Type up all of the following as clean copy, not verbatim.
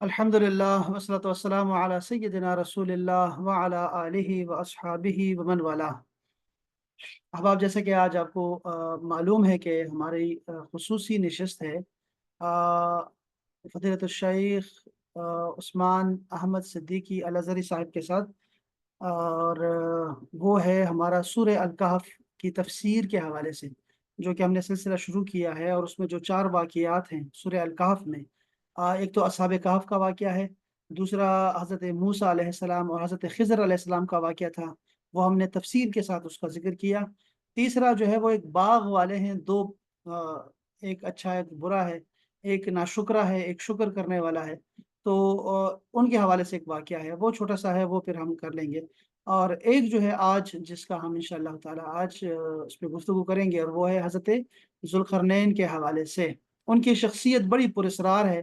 अल्हम्दुलिल्लाह वस्सलातु वस्सलामु अला सय्यिदिना रसूलिल्लाह व अला आलिहि व अस्हाबिहि व मन वाला। अहबाब, जैसे कि आज आपको मालूम है कि हमारी खुसूसी नशस्त है फ़ज़ीलतुल शेख उस्मान अहमद सिद्दीकी अल अज़हरी साहब के साथ। और वो है हमारा सूरह अल कहफ की तफसीर के हवाले से, जो कि हमने सिलसिला शुरू किया है। और उसमें जो 4 वाक़ियात हैं सूरह अल कहफ में, एक तो असहाबे कहफ का वाक़या है, दूसरा हज़रत मूसा अलैहिस्सलाम और हज़रत ख़िज़र अलैहिस्सलाम का वाक़या था, वो हमने तफसील के साथ उसका ज़िक्र किया। तीसरा जो है वो एक बाग़ वाले हैं, 2 एक अच्छा एक बुरा है, एक नाशुक्रा है, एक शुक्र करने वाला है। तो उनके हवाले से एक वाक़या है, वो छोटा-सा है, वो फिर हम कर लेंगे। और एक जो है आज जिसका हम इंशाअल्लाह ताला आज उस पे गुफ्तगू करेंगे, और वो है हज़रत ज़ुल्क़रनैन के हवाले से। उनकी शख्सियत बड़ी पुरस्रार है।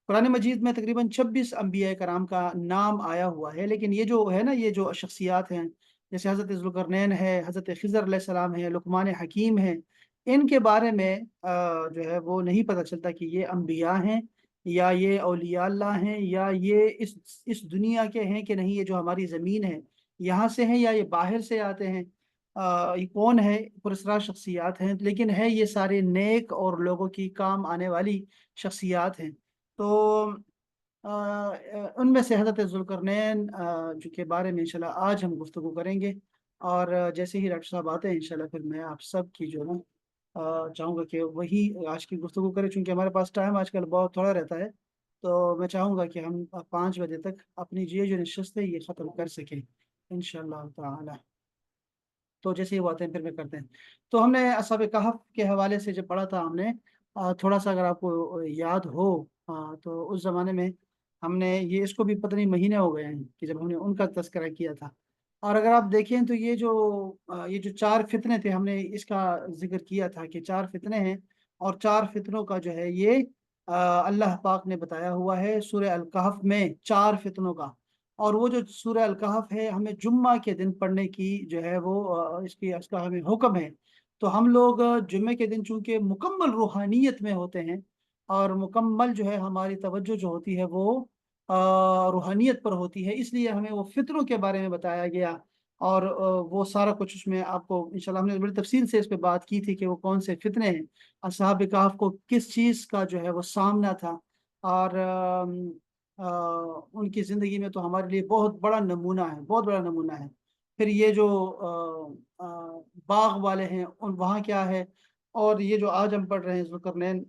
कुरान मजीद में तकरीबन 26 अंबिया कराम का नाम आया हुआ है, लेकिन ये जो है ना, ये जो शख्सियात हैं, जैसे हज़रत ज़ुल्क़रनैन है, हज़रत ख़िज़र अलैहिस्सलाम है, लुक़मान हकीम हैं, इनके बारे में जो है वो नहीं पता चलता कि ये अंबिया हैं या ये औलिया अल्लाह हैं या ये इस दुनिया के हैं कि नहीं, ये जो हमारी ज़मीन है यहाँ से हैं या ये बाहर से आते हैं। ये कौन है, पुरस्कार शख्सियात हैं, लेकिन है ये सारे नेक और लोगों की काम आने वाली शख्सियात हैं। तो उनमें से हज़रत ज़ुल्क़रनैन जो के बारे में इंशाल्लाह आज हम गुफ्तगू करेंगे। और जैसे ही डॉक्टर साहब आते हैं इंशाल्लाह, फिर मैं आप सब की जो है ना चाहूँगा कि वही आज की गुफ्तगू करें, चूँकि हमारे पास टाइम आजकल बहुत थोड़ा रहता है। तो मैं चाहूँगा कि हम 5 बजे तक अपनी ये जो नशस्त है ये ख़त्म कर सकें इंशाअल्लाह ताला। तो जैसे ही वो आते हैं फिर मैं करते हैं। तो हमने असहाबे कहफ के हवाले से जब पढ़ा था हमने, थोड़ा-सा अगर आपको याद हो, तो उस ज़माने में हमने ये, इसको भी पता नहीं महीने हो गए हैं कि जब हमने उनका तज़किरा किया था। और अगर आप देखें तो ये जो 4 फ़ितने थे, हमने इसका ज़िक्र किया था कि 4 फ़ितने हैं, और 4 फ़ितनों का जो है ये अल्लाह पाक ने बताया हुआ है सूरह अल कहफ में, 4 फ़ितनों का। और वो जो सूरह अल कहफ है, हमें जुम्मा के दिन पढ़ने की जो है वो इसका हमें हुक्म है। तो हम लोग जुम्मे के दिन चूँकि मुकम्मल रूहानियत में होते हैं, और मुकम्मल जो है हमारी तवज्जो जो होती है वो रूहानियत पर होती है, इसलिए हमें वो फ़ितरों के बारे में बताया गया। और वो सारा कुछ उसमें आपको इंशाल्लाह हमने बड़ी तफ़सील से इस पे बात की थी कि वो कौन से फ़ितने हैं। असहाब कहफ को किस चीज़ का जो है वो सामना था। और उनकी ज़िंदगी में तो हमारे लिए बहुत बड़ा नमूना है, बहुत बड़ा नमूना है। फिर ये जो बाग़ वाले हैं, उन वहाँ क्या है, और ये जो आज हम पढ़ रहे हैं ज़ुल्क़रनैन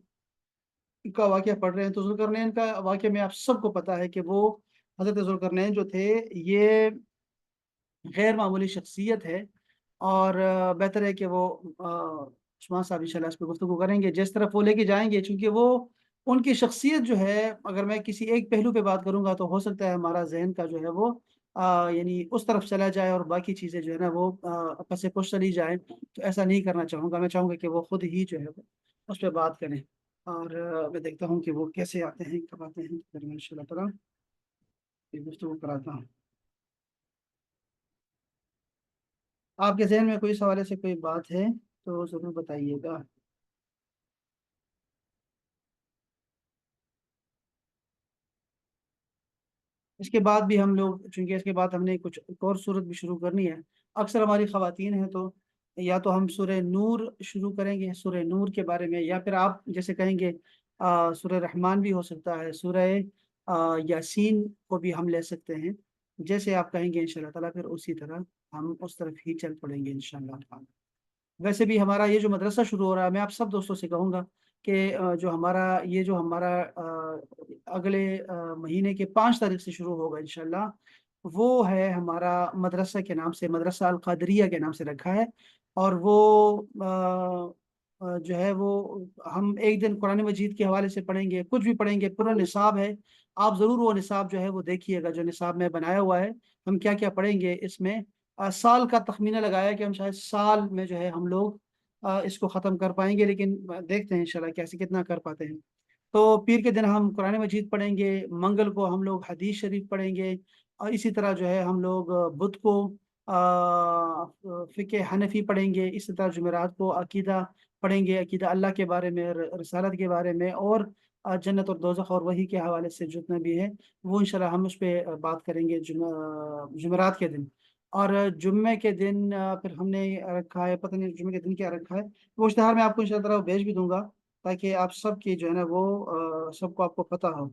का वाक़या पढ़ रहे हैं, तो ज़ुल्क़रनैन का वाक़या में आप सबको पता है कि वो हज़रत ज़ुल्क़रनैन जो थे, ये गैर मामूली शख्सियत है। और बेहतर है कि वो उस्मान साहब इंशाल्लाह इस पे गुफ्तगू करेंगे, जिस तरफ वो लेके जाएँगे, चूँकि वो उनकी शख्सियत जो है, अगर मैं किसी एक पहलू पे बात करूँगा तो हो सकता है हमारा ज़हन का जो है वो यानी उस तरफ चला जाए और बाकी चीज़ें जो है ना वो पस-ए-पुश चली जाएँ। तो ऐसा नहीं करना चाहूँगा, मैं चाहूँगा कि वो खुद ही जो है वो उस पे बात करें। और मैं देखता हूँ कि वो कैसे आते हैं, कब आते हैं, फिर मैं इंशाल्लाह ताला ये गुफ्तगू कराता हूँ। आपके ज़हन में कोई इस हवाले से कोई बात है, तो ज़रूर बताइएगा। इसके बाद भी हम लोग, चूँकि इसके बाद हमने कुछ एक और सूरत भी शुरू करनी है। अक्सर हमारी ख़वातीन हैं, तो या तो हम सूरह नूर शुरू करेंगे, सूरह नूर के बारे में, या फिर आप जैसे कहेंगे सूरह रहमान भी हो सकता है, सूरह यासीन को भी हम ले सकते हैं। जैसे आप कहेंगे इंशाअल्लाह ताला, फिर उसी तरह हम उस तरफ ही चल पड़ेंगे इंशाअल्लाह ताला। वैसे भी हमारा ये जो मदरसा शुरू हो रहा है, मैं आप सब दोस्तों से कहूँगा कि जो हमारा अगले महीने के 5 तारीख से शुरू होगा इंशाअल्लाह, वो है हमारा मदरसा के नाम से, मदरसा अल क़ादरिया के नाम से रखा है। और वो जो है वो हम एक दिन कुरान मजीद के हवाले से पढ़ेंगे, कुछ भी पढ़ेंगे, पूरा निसाब है। आप ज़रूर वो निसाब जो है वो देखिएगा, जो निसाब में बनाया हुआ है, हम क्या-क्या पढ़ेंगे इसमें। साल का तख़मीना लगाया कि हम शायद साल में जो है हम लोग इसको ख़त्म कर पाएँगे, लेकिन देखते हैं इंशाल्लाह कैसे कितना कर पाते हैं। तो पीर के दिन हम कुरान मजीद पढ़ेंगे, मंगल को हम लोग हदीस शरीफ पढ़ेंगे, और इसी तरह जो है हम लोग बुध को फ़िक़्ह हनफ़ी पढ़ेंगे, इसी तरह जुमेरात को अकीदा पढ़ेंगे, अकीदा अल्लाह के बारे में, रिसालत के बारे में, और जन्नत और दोज़ख और वही के हवाले से जितना भी है वो इंशाल्लाह हम उस पे बात करेंगे जुमेरात के दिन। और जुम्मे के दिन फिर हमने रखा है, पता नहीं जुम्मे के दिन क्या रखा है, वो इश्तिहार मैं आपको इंशाल्लाह भेज भी दूंगा ताकि आप सबकी जो है ना वो सबको आपको पता हो।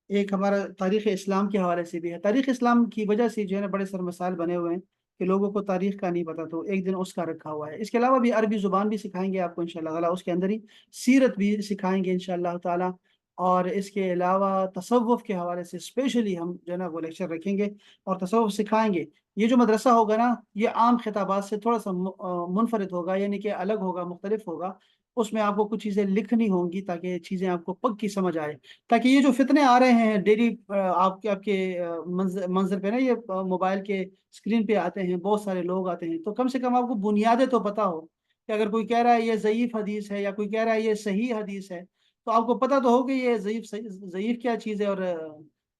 एक हमारा तारीख़ इस्लाम के हवाले से भी है। तारीख़ इस्लाम की वजह से जो है ना बड़े सारे मसाइल बने हुए हैं कि लोगों को तारीख़ का नहीं पता, तो एक दिन उसका रखा हुआ है। इसके अलावा भी अरबी ज़ुबान भी सिखाएंगे आपको इंशाअल्लाह ताला, उसके अंदर ही सीरत भी सिखाएंगे इंशाअल्लाह ताला। और इसके अलावा तसव्वुफ़ के हवाले से स्पेशली हम जो है ना वो लेक्चर रखेंगे और तसव्वुफ़ सिखाएंगे। ये जो मदरसा होगा ना ये आम खिताबात से थोड़ा सा मुनफरिद होगा, यानी कि अलग होगा, मुख्तलिफ होगा। उसमें आपको कुछ चीज़ें लिखनी होंगी ताकि चीज़ें आपको पक्की समझ आए, ताकि ये जो फितने आ रहे हैं डेली आपके आपके मंजर पे ना, ये मोबाइल के स्क्रीन पे आते हैं, बहुत सारे लोग आते हैं, तो कम से कम आपको बुनियादें तो पता हो कि अगर कोई कह रहा है ये ज़ईफ हदीस है या कोई कह रहा है ये सही हदीस है, तो आपको पता तो हो कि ये ज़ईफ क्या चीज़ है। और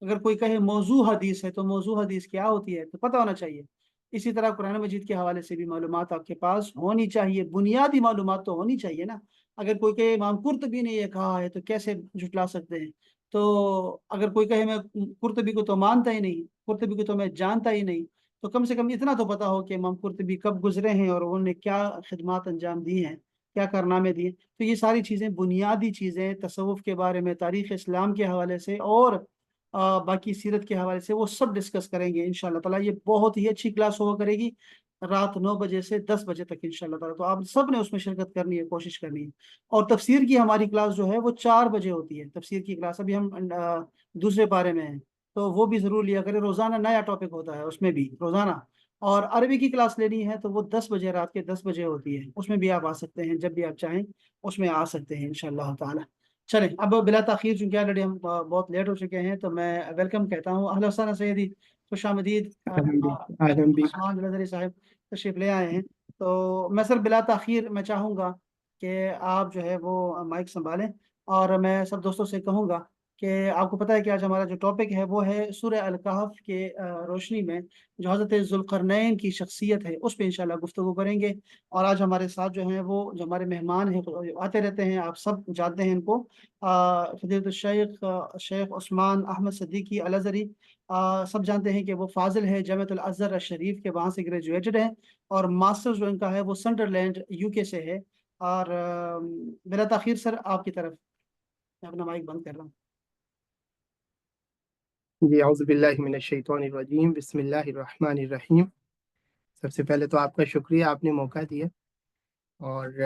अगर कोई कहे मौजू हदीस है तो मौजू हदीस क्या होती है तो पता होना चाहिए। इसी तरह कुरान मजीद के हवाले से भी मालूमात आपके पास होनी चाहिए, बुनियादी मालूमात तो होनी चाहिए ना। अगर कोई कहे इमाम कुर्तुबी ने ये कहा है तो कैसे झुटला सकते हैं। तो अगर कोई कहे मैं कुर्तुबी को तो मानता ही नहीं, कुर्तुबी को तो मैं जानता ही नहीं, तो कम से कम इतना तो पता हो कि इमाम कुर्तुबी कब गुजरे हैं और उन्होंने क्या खिदमात अंजाम दी हैं, क्या कारनामे दिए। तो ये सारी चीज़ें, बुनियादी चीज़ें तसव्वुफ के बारे में, तारीख़ इस्लाम के हवाले से और बाकी सीरत के हवाले से वो सब डिस्कस करेंगे इंशाल्लाह ताला। ये बहुत ही अच्छी क्लास हुआ करेगी, रात 9 बजे से 10 बजे तक इंशाल्लाह ताला। तो आप सब ने उसमें शिरकत करनी है, कोशिश करनी है। और तफसीर की हमारी क्लास जो है वो 4 बजे होती है, तफसीर की क्लास। अभी हम दूसरे पारे में हैं, तो वो भी ज़रूर लिया करें। रोज़ाना नया टॉपिक होता है उसमें भी रोज़ाना। और अरबी की क्लास लेनी है तो वो 10 बजे, रात के 10 बजे होती है, उसमें भी आप आ सकते हैं, जब भी आप चाहें उसमें आ सकते हैं इंशाल्लाह ताला। चलें, अब बिला ताखीर चूंकि ऑलरेडी हम बहुत लेट हो चुके हैं, तो मैं वेलकम कहता हूँ, अहला वसहला सैयदी, खुश आमदीद। आलम भी। उस्मान जलंधरी साहब तशरीफ ले आए हैं। तो मैं सर बिला ताखीर मैं चाहूँगा कि आप जो है वो माइक संभालें। और मैं सब दोस्तों से कहूँगा कि आपको पता है कि आज हमारा जो टॉपिक है वो है सूरह अल कहफ के रोशनी में जो हज़रत ज़ुल्क़रनैन की शख्सियत है उस पर इंशाल्लाह गुफ्तगू करेंगे। और आज हमारे साथ जो हैं वो जो हमारे मेहमान हैं वो आते रहते हैं, आप सब जानते हैं इनको, फ़ज़ीलतुल शेख शेख उस्मान अहमद सिद्दीकी अल अज़हरी। सब जानते हैं कि वो फाजिल है जामिअतुल अज़हर शरीफ के, वहाँ से ग्रेजुएटेड हैं। और मास्टर्स जो इनका है वो संडरलैंड यूके से है। और बिला ताखीर सर आपकी तरफ, मैं अपना माइक बंद कर रहा हूँ। जी, औज़ु बिल्लाहि मिनश शैतानिर रजीम, बिस्मिल्लाहिर रहमानिर रहीम। सबसे पहले तो आपका शुक्रिया, आपने मौका दिया। और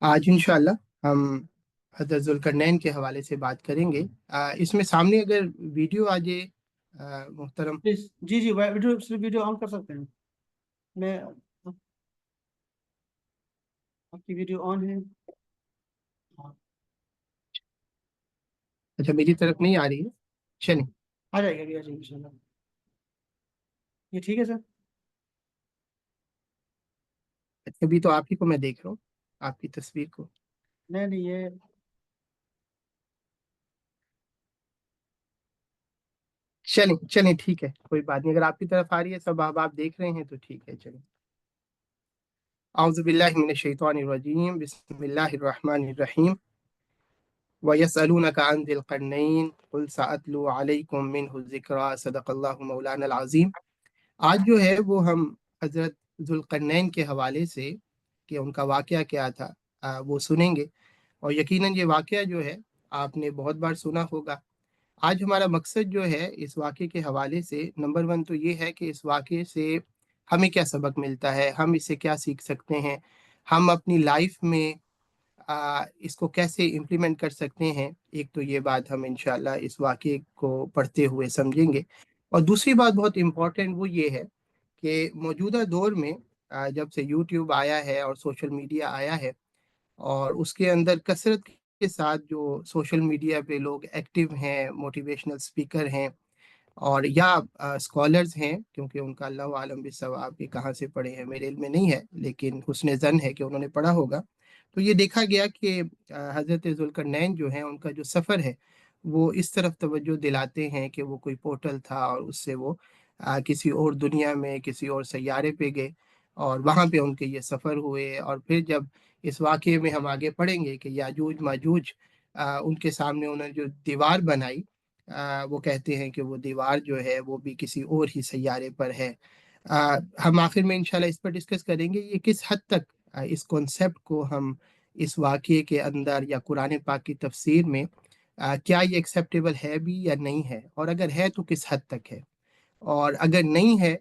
आज इंशाअल्लाह हम हज़रत ज़ुल्करनैन के हवाले से बात करेंगे। इसमें सामने अगर वीडियो आ जाए मोहतरम। प्लीज, जी जी, वीडियो सिर्फ वीडियो ऑन कर सकते हैं। मैं, आपकी वीडियो ऑन है। हाँ, अच्छा, मेरी तरफ नहीं आ रही है। चलिए। आ जाएगा, अभी आ जाएगी इंशाल्लाह। ये ठीक है सर। अभी तो आप ही को मैं देख रहा हूँ, आपकी तस्वीर को। नहीं नहीं, ये चलिए चलिए, ठीक है, कोई बात नहीं। अगर आपकी तरफ आ रही है सब, आप देख रहे हैं तो ठीक है। चलिए। औज़ु बिल्लाहि मिनश शैतानिर रजीम, बिस्मिल्लाहिर रहमानिर रहीम। वयसअलूनका अन ज़िल क़रनैन क़ुल सअतलू अलैकुम मिन्हु ज़िक्रा, सदक़ल्लाहु मौलाना अज़ीम। आज जो है वो हम हज़रत ज़ुल्क़रनैन के हवाले से कि उनका वाक़या क्या था वो सुनेंगे। और यकीनन ये वाक़या जो है आपने बहुत बार सुना होगा। आज हमारा मकसद जो है इस वाक़ये के हवाले से, नंबर वन तो ये है कि इस वाक़ये से हमें क्या सबक मिलता है, हम इससे क्या सीख सकते हैं, हम अपनी लाइफ में इसको कैसे इम्प्लीमेंट कर सकते हैं। एक तो ये बात हम इंशाल्लाह इस वाक़ये को पढ़ते हुए समझेंगे। और दूसरी बात बहुत इम्पोर्टेंट वो ये है कि मौजूदा दौर में जब से यूट्यूब आया है और सोशल मीडिया आया है, और उसके अंदर कसरत के साथ जो सोशल मीडिया पे लोग एक्टिव हैं, मोटिवेशनल स्पीकर हैं और या स्कॉलर्स हैं, क्योंकि उनका अल्लाह आलम बिस्सवाब कि कहाँ से पढ़े हैं मेरे इल्म में नहीं है, लेकिन हुस्न ज़न है कि उन्होंने पढ़ा होगा। तो ये देखा गया कि हज़रत ज़ुल्करनैन जो हैं उनका जो सफ़र है वो इस तरफ तवज्जो दिलाते हैं कि वो कोई पोर्टल था और उससे वो किसी और दुनिया में, किसी और सैयारे पे गए और वहाँ पे उनके ये सफ़र हुए। और फिर जब इस वाक़ये में हम आगे पढ़ेंगे कि याजूज माजूज उनके सामने उन्होंने जो दीवार बनाई, वो कहते हैं कि वो दीवार जो है वो भी किसी और ही सैयारे पर है। हम आखिर में इंशाल्लाह इस पर डिस्कस करेंगे ये किस हद तक इस कॉन्सेप्ट को हम इस वाक़ये के अंदर या कुरान पाक की तफसीर में क्या ये एक्सेप्टेबल है भी या नहीं है, और अगर है तो किस हद तक है। और अगर नहीं है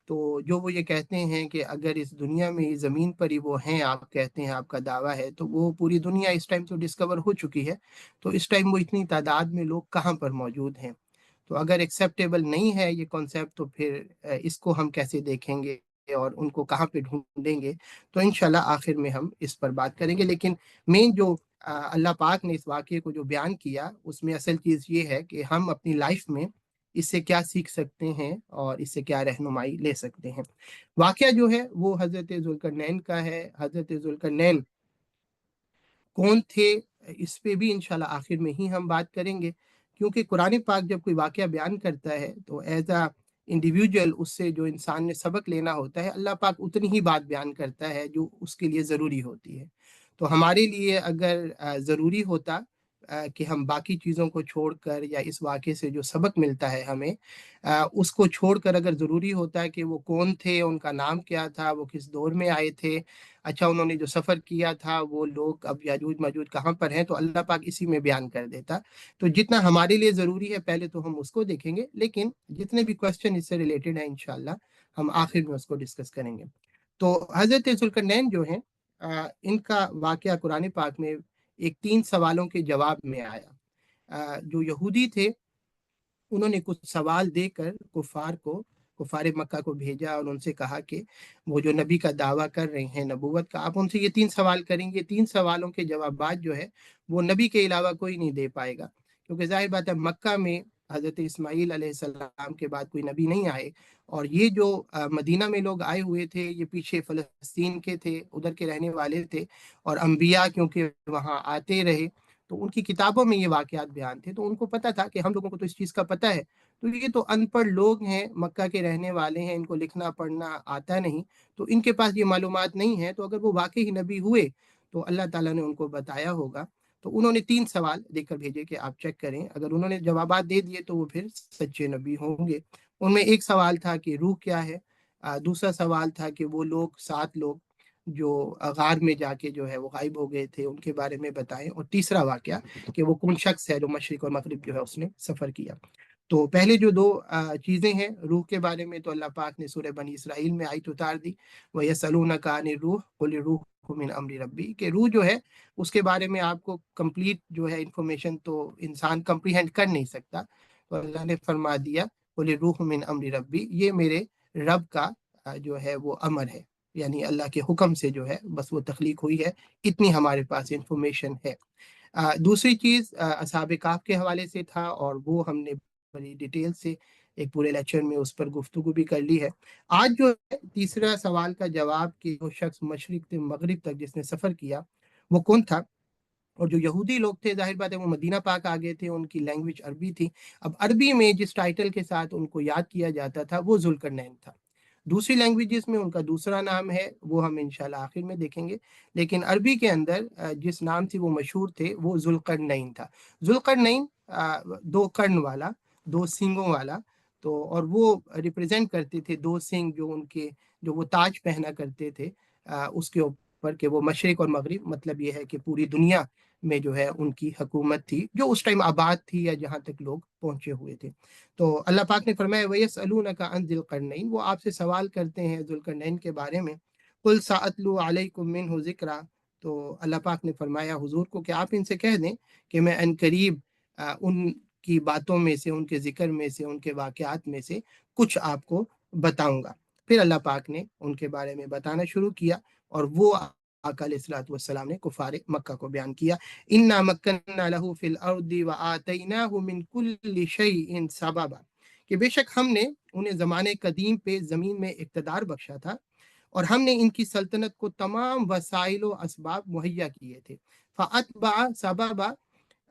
तो जो वो ये कहते हैं कि अगर इस दुनिया में ही ज़मीन पर ही वो हैं, आप कहते हैं, आपका दावा है, तो वो पूरी दुनिया इस टाइम तो डिस्कवर हो चुकी है, तो इस टाइम वो इतनी तादाद में लोग कहाँ पर मौजूद हैं। तो अगर एक्सेप्टेबल नहीं है ये कॉन्सेप्ट तो फिर इसको हम कैसे देखेंगे और उनको कहाँ पे ढूंढेंगे। तो इंशाल्लाह आखिर में हम इस पर बात करेंगे, लेकिन मेन जो अल्लाह पाक ने इस वाक़ये को जो बयान किया उसमें असल चीज़ ये है कि हम अपनी लाइफ में इससे क्या सीख सकते हैं और इससे क्या रहनुमाई ले सकते हैं। वाक़या जो है वो हज़रत ज़ुल्करनैन का है। हज़रत ज़ुल्करनैन कौन थे, इस पे भी इंशाल्लाह आखिर में ही हम बात करेंगे, क्योंकि कुरान पाक जब कोई वाक़या बयान करता है तो एज अ इंडिविजुअल उससे जो इंसान ने सबक लेना होता है, अल्लाह पाक उतनी ही बात बयान करता है जो उसके लिए ज़रूरी होती है। तो हमारे लिए अगर ज़रूरी होता कि हम बाकी चीज़ों को छोड़कर या इस वाक़ये से जो सबक मिलता है हमें, उसको छोड़कर अगर ज़रूरी होता है कि वो कौन थे, उनका नाम क्या था, वो किस दौर में आए थे, अच्छा उन्होंने जो सफ़र किया था, वो लोग अब याजूज माजूज कहाँ पर हैं, तो अल्लाह पाक इसी में बयान कर देता। तो जितना हमारे लिए ज़रूरी है पहले तो हम उसको देखेंगे, लेकिन जितने भी क्वेश्चन इससे रिलेटेड हैं इंशाल्लाह हम आखिर में उसको डिस्कस करेंगे। तो हज़रत ज़ुल्करनैन जो हैं, इनका वाक़या कुरान पाक में एक 3 सवालों के जवाब में आया। जो यहूदी थे उन्होंने कुछ सवाल देकर कुफ़ार मक्का को भेजा और उनसे कहा कि वो जो नबी का दावा कर रहे हैं नबूवत का, आप उनसे ये 3 सवाल करेंगे, 3 सवालों के जवाबात जो है वो नबी के अलावा कोई नहीं दे पाएगा। क्योंकि ज़ाहिर बात है मक्का में हज़रत इस्माईल अलैहिस्सलाम के बाद कोई नबी नहीं आए, और ये जो मदीना में लोग आए हुए थे ये पीछे फ़लस्तीन के थे, उधर के रहने वाले थे, और अम्बिया क्योंकि वहाँ आते रहे तो उनकी किताबों में ये वाक़यात बयान थे, तो उनको पता था कि हम लोगों को तो इस चीज़ का पता है, तो ये तो अनपढ़ लोग हैं, मक्का के रहने वाले हैं, इनको लिखना पढ़ना आता नहीं, तो इनके पास ये मालूमात नहीं है, तो अगर वो वाक़ई ही नबी हुए तो अल्लाह ताला ने उनको बताया होगा। तो उन्होंने 3 सवाल देकर भेजे कि आप चेक करें, अगर उन्होंने जवाबात दे दिए तो वो फिर सच्चे नबी होंगे। उनमें एक सवाल था कि रूह क्या है? दूसरा सवाल था कि वो लोग 7 लोग जो गार में जाके जो है वो गायब हो गए थे, उनके बारे में बताएं, और तीसरा वाक़या कि वो कौन शख्स है जो मशरिक और मगरिब जो है उसने सफ़र किया। तो पहले जो 2 चीज़ें हैं रूह के बारे में, तो अल्लाह पाक ने सूरह बनी इसराइल में आयत उतार दी, व यसअलूनका अनिर रूह कुल रूह मिन अम्रि रब्बी, कि रूह जो है उसके बारे में आपको कंप्लीट जो है इंफॉर्मेशन तो इंसान कंप्रीहेंड कर नहीं सकता। तो अल्लाह ने फरमा दिया कुल रूह मिन अम्रि रब्बी, ये मेरे रब का जो है वो अमर है, यानी अल्लाह के हुक्म से जो है बस वो तख्लीक हुई है, इतनी हमारे पास इंफॉर्मेशन है। दूसरी चीज़ असहाब कहफ के हवाले से था, और वो हमने बड़ी डिटेल से एक पूरे लेक्चर में उस पर गुफ्तगू भी कर ली है। आज जो है तीसरा सवाल का जवाब कि वो शख्स मशरिक से मगरिब तक जिसने सफ़र किया वो कौन था। और जो यहूदी लोग थे ज़ाहिर बात है वो मदीना पाक आ गए थे, उनकी लैंग्वेज अरबी थी। अब अरबी में जिस टाइटल के साथ उनको याद किया जाता था वो ज़ुल्करनैन था। दूसरी लैंग्वेजेस में उनका दूसरा नाम है, वो हम इंशाल्लाह आखिर में देखेंगे, लेकिन अरबी के अंदर जिस नाम से वो मशहूर थे वो ज़ुल्करनैन था। ज़ुल्करनैन 2 कर्ण वाला, 2 सींगों वाला, तो और वो रिप्रेजेंट करते थे 2 सींग जो उनके जो वो ताज पहना करते थे उसके ऊपर, कि वो मशरिक और मगरिब, मतलब ये है कि पूरी दुनिया में जो है उनकी हुकूमत थी जो उस टाइम आबाद थी या जहाँ तक लोग पहुंचे हुए थे। तो अल्लाह पाक ने फरमाया वयसअलूनका अन ज़ुल्करनैन, वो आपसे सवाल करते हैं ज़ुल्करनैन के बारे में, कुल साअतलू अलैकुम मिन्हु ज़िक्रा, तो अल्लाह पाक ने फरमाया हुजूर को कि आप इनसे कह दें कि मैं अनकरीब उनकी बातों में से, उनके ज़िक्र में से, उनके वाक़यात में से कुछ आपको बताऊंगा। फिर अल्लाह पाक ने उनके बारे में बताना शुरू किया, और वो आका अलैहिस्सलातु वस्सलाम ने कुफ़ार मक्का को बयान किया, इन्ना मक्कन्ना लहू फिल अर्दि व आतैनाहु मिन कुल्लि शैइन सबबा, कि बेशक हमने उन्हें ज़माने कदीम पे ज़मीन में इक़्तिदार बख्शा था, और हमने इनकी सल्तनत को तमाम वसाइल व असबाब मुहैया किए थे। फ़अतबअ सबबा,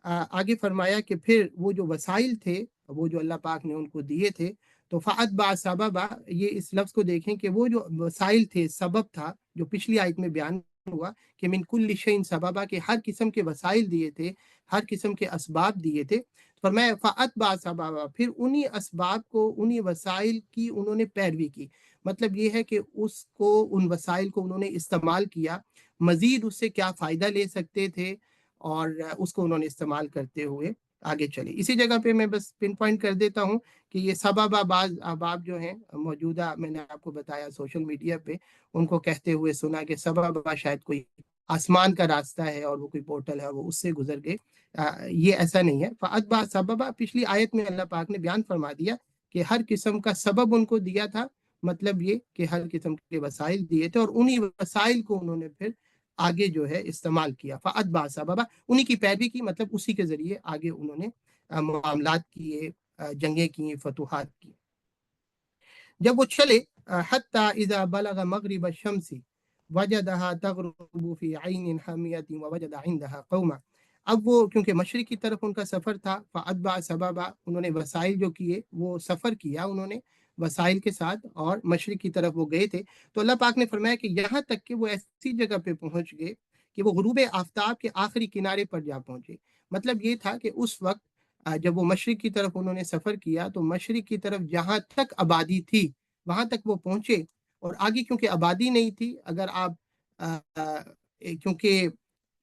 आगे फरमाया कि फिर वो जो वसाइल थे वो जो अल्लाह पाक ने उनको दिए थे, तो फ़अतबअ सबबा, ये इस लफ्ज़ को देखें कि वो जो वसाइल थे सबब था जो पिछली आयत में बयान हुआ कि मिन कुल्लि शैइन सबबा, के हर किस्म के वसाइल दिए थे, हर किस्म के असबाब दिए थे। फरमाया फ़अतबा सबबा, फिर उन्हीं असबाब को, उन्हीं वसाइल की उन्होंने पैरवी की। मतलब ये है कि उसको, उन वसाइल को उन्होंने इस्तेमाल किया, मजीद उससे क्या फ़ायदा ले सकते थे, और उसको उन्होंने इस्तेमाल करते हुए आगे चले। इसी जगह पे मैं बस पिन पॉइंट कर देता हूँ कि ये सबब बाज़ अहबाब जो हैं मौजूदा, मैंने आपको बताया सोशल मीडिया पे, उनको कहते हुए सुना कि सबब शायद कोई आसमान का रास्ता है और वो कोई पोर्टल है और वो उससे गुजर गए। ये ऐसा नहीं है। फ़अतबा सबबा, पिछली आयत में अल्लाह पाक ने बयान फरमा दिया कि हर किस्म का सबब उनको दिया था, मतलब ये कि हर किस्म के वसाइल दिए थे और उन्हीं वसाइल को उन्होंने फिर आगे जो है इस्तेमाल किया। फ़अतबा सबबा, उन्हीं की पैरवी की, मतलब उसी के जरिए आगे उन्होंने मामलात किए, जंगें की, फतूहात की। जब वो चले, हत्ता इज़ा बलग मगरिब शम्सी वजदहा तगरुबु फी ऐनिन हमियतिन व वजद इंदहा कौमा। अब वो क्योंकि मशरिक की तरफ उनका सफ़र था, फ़अतबा सबबा, उन्होंने वसाइल जो किए, वो सफ़र किया उन्होंने वसाइल के साथ और मशरिक की तरफ वो गए थे। तो अल्लाह पाक ने फरमाया कि यहाँ तक कि वो ऐसी जगह पे पहुँच गए कि वो गुरूब आफ्ताब के आखिरी किनारे पर जा पहुँचे। मतलब ये था कि उस वक्त जब वो मशरिक की तरफ उन्होंने सफ़र किया, तो मशरिक की तरफ जहाँ तक आबादी थी वहां तक वो पहुंचे, और आगे क्योंकि आबादी नहीं थी, अगर आप क्योंकि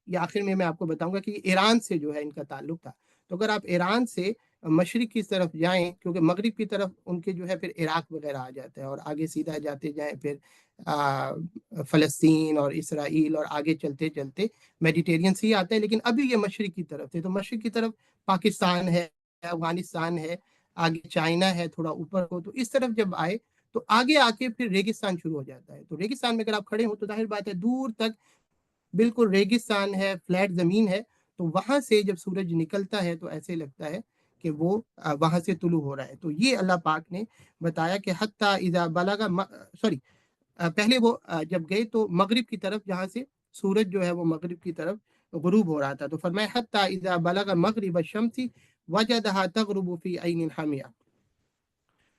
ये आखिर में मैं आपको बताऊंगा कि ईरान से जो है इनका ताल्लुक था। तो अगर आप ईरान से मशरिक की तरफ जाएं, क्योंकि मगरिब की तरफ उनके जो है फिर इराक वगैरह आ जाता है, और आगे सीधा जाते जाएं फिर फ़लस्तीन और इसराइल, और आगे चलते चलते मेडिटेरियन सी आता है। लेकिन अभी ये मशरिक की तरफ थे, तो मशरिक की तरफ पाकिस्तान है, अफगानिस्तान है, आगे चाइना है थोड़ा ऊपर को। तो इस तरफ जब आए तो आगे आके फिर रेगिस्तान शुरू हो जाता है। तो रेगिस्तान में अगर आप खड़े हो तो जाहिर बात है दूर तक बिल्कुल रेगिस्तान है, फ्लैट जमीन है। तो वहां से जब सूरज निकलता है तो ऐसे लगता है कि वो वहां से तुलू हो रहा है। तो ये अल्लाह पाक ने बताया कि हत्ता इज़ा बलगा, सॉरी, पहले वो जब गए तो मगरिब की तरफ, जहाँ से सूरज जो है वो मगरिब की तरफ गुरूब हो रहा था, तो फरमाया हत्ता इज़ा बलगा मगरिब शम्सी वजदहा तगरुबु फी ऐनिन हमिया।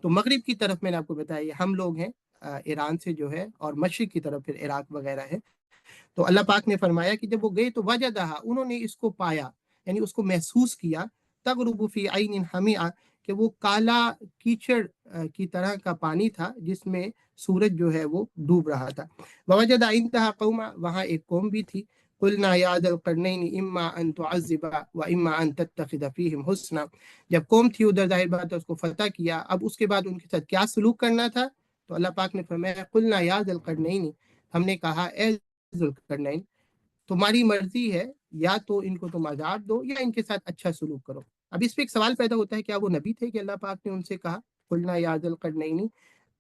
तो मगरिब की तरफ मैंने आपको बताया ये हम लोग हैं, ईरान से जो है, और मशरिक की तरफ फिर इराक वगैरह है। तो अल्लाह पाक ने फरमाया कि जब वो गए तो वजदहा, उन्होंने इसको पाया, यानी उसको महसूस किया, तगरुबु फी ऐनिन हमिया, कि वो काला कीचड़ की तरह का पानी था जिसमें सूरज जो है वो डूब रहा था। वजद इंतहा कौमा, वहाँ एक कौम भी थी। कुलना या ज़ुल क़रनैन इम्मा अन तुअज़्ज़िबा व इम्मा अन तत्तखिज़ फ़ीहिम हुस्ना। जब कौम थी उधर, जाहिर बात है उसको फतह किया, अब उसके बाद उनके साथ क्या सलूक करना था। तो अल्लाह पाक ने फरमाया कुलना या ज़ुल क़रनैन, हमने कहा ए जुल्करनैन, तुम्हारी मर्जी है, या तो इनको तुम आजाद दो या इनके साथ अच्छा सलूक करो। अब इस पे एक सवाल पैदा होता है, क्या वो नबी थे कि अल्लाह पाक ने उनसे कहा कुलना या जुल्करनैन?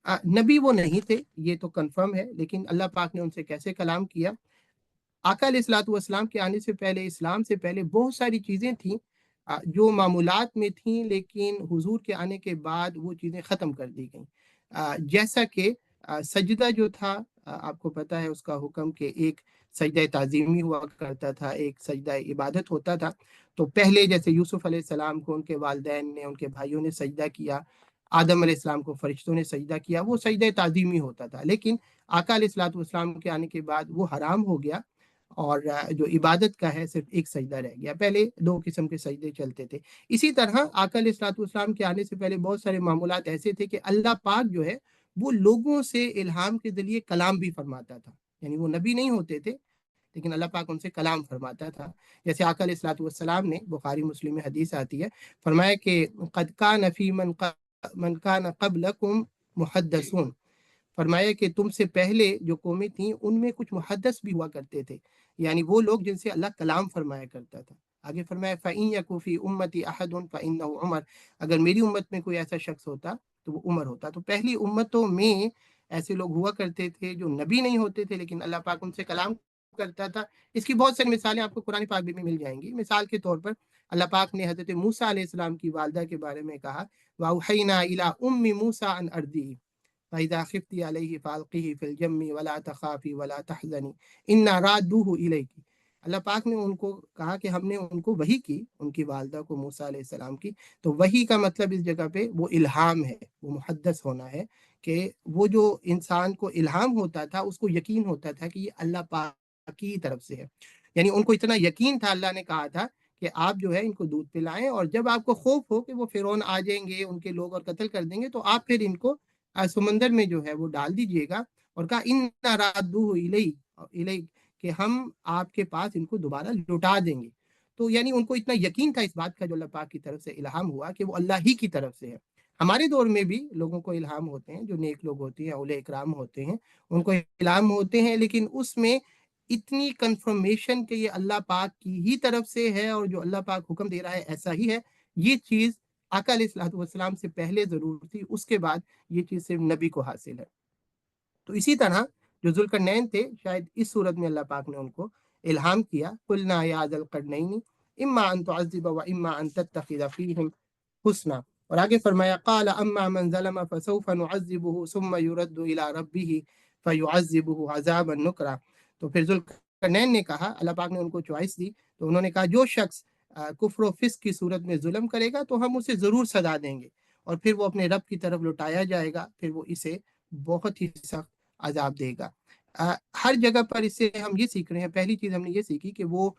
नबी वो नहीं थे, ये तो कंफर्म है, लेकिन अल्लाह पाक ने उनसे कैसे कलाम किया। आका अलैहिस्सलातु वस्सलाम के आने से पहले, इस्लाम से पहले बहुत सारी चीज़ें थीं जो मामूलात में थीं, लेकिन हुजूर के आने के बाद वो चीज़ें ख़त्म कर दी गईं। जैसा कि सजदा जो था, आपको पता है उसका हुक्म, कि एक सजदा ताज़ीमी हुआ करता था, एक सजदा इबादत होता था। तो पहले जैसे यूसुफ अलैहिस्सलाम को उनके वालिदैन ने, उनके भाइयों ने सजदा किया, आदम अलैहिस्सलाम को फरिश्तों ने सजदा किया, वो सजदा ताज़ीमी होता था। लेकिन आका अलैहिस्सलातु वस्सलाम के आने के बाद वो हराम हो गया, और जो इबादत का है सिर्फ एक सजदा रह गया। पहले दो किस्म के सजदे चलते थे। इसी तरह आका अलैहिस्सलाम के आने से पहले बहुत सारे मामूलात ऐसे थे कि अल्लाह पाक जो है वो लोगों से इल्हाम के जरिए कलाम भी फरमाता था। यानी वो नबी नहीं होते थे, लेकिन अल्लाह पाक उनसे कलाम फरमाता था। जैसे आका अलैहिस्सलाम ने, बुखारी मुस्लिम में हदीस आती है, फरमाया कि क़द कान फ़ी मन कान क़ब्लकुम मुहद्दिसून, फरमाया कि तुमसे पहले जो कौमें थीं उनमें कुछ मुहद्दिस भी हुआ करते थे, यानी वो लोग जिनसे अल्लाह कलाम फरमाया करता था। आगे फरमाया फ़इन यकु फ़ी उम्मती अहदुन फ़इन्नहु उमर, अगर मेरी उम्मत में कोई ऐसा शख्स होता तो वो उमर होता। तो पहली उम्मतों में ऐसे लोग हुआ करते थे जो नबी नहीं होते थे, लेकिन अल्लाह पाक उनसे कलाम करता था। इसकी बहुत सारी मिसालें आपको कुरान पाक में मिल जाएंगी। मिसाल के तौर पर अल्लाह पाक ने हज़रत मूसा अलैहिस्सलाम की वालिदा के बारे में कहा, वअवहैना इला उम्मी मूसा अन अर्दी फ़इज़ा ख़िफ़्ती अलैहि फ़अल्क़ीही फ़िल यम्मी वला तख़ाफ़ी वला तहज़नी इन्ना रादूहु इलैकी। अल्लाह पाक ने उनको कहा कि हमने उनको वही की, उनकी वालिदा को, मूसा अलैहिस्सलाम की। तो वही का मतलब इस जगह पे वो इल्हाम है, वो मुहद्दस होना है, कि वो जो इंसान को इल्हाम होता था उसको यकीन होता था कि ये अल्लाह पाक की तरफ से है। यानी उनको इतना यकीन था, अल्लाह ने कहा था कि आप जो है इनको दूध पिलाएं, और जब आपको खौफ हो कि वो फिरौन आ जाएंगे उनके लोग और कत्ल कर देंगे, तो आप फिर इनको समंदर में जो है वो डाल दीजिएगा। और कहा इन रादूहु इलई इलई, कि हम आपके पास इनको दोबारा लौटा देंगे। तो यानी उनको इतना यकीन था इस बात का, जो अल्लाह पाक की तरफ से इल्हाम हुआ, कि वो अल्लाह ही की तरफ से है। हमारे दौर में भी लोगों को इल्हाम होते हैं, जो नेक लोग होते हैं, औले इकराम होते हैं, उनको इल्हाम होते हैं, लेकिन उसमें इतनी कंफर्मेशन कि ये अल्लाह पाक की ही तरफ से है और जो अल्लाह पाक हुक्म दे रहा है ऐसा ही है, ये चीज़ आका अलैहिस्सलातु वस्सलाम से पहले ज़रूर थी, उसके बाद ये चीज़ सिर्फ नबी को हासिल है। तो इसी तरह जो जुल्करनैन थे, शायद इस सूरत में अल्लाह पाक ने उनको इल्हाम किया, कुलना या ज़ुल क़रनैनी इम्मा अन तुअज़्ज़िब व इम्मा अन तत्तखिज़ फ़ीहिम हुस्ना। और आगे फरमाया क़ाल अम्मा मन ज़लम फ़सौफ़ नुअज़्ज़िबुहु सुम्मा युरद्दु इला रब्बिही फ़युअज़्ज़िबुहु अज़ाबन नुकरा। तो फिर जुल्करनैन ने कहा, अल्लाह पाक ने उनको चॉइस दी, तो उन्होंने कहा जो शख्स कुफ्र व फिस्क की सूरत में जुल्म करेगा तो हम उसे ज़रूर सज़ा देंगे, और फिर वो अपने रब की तरफ लौटाया जाएगा, फिर वो इसे बहुत ही सख्त अजाब देगा। हर जगह पर इससे हम ये सीख रहे हैं, पहली चीज़ हमने ये सीखी कि वो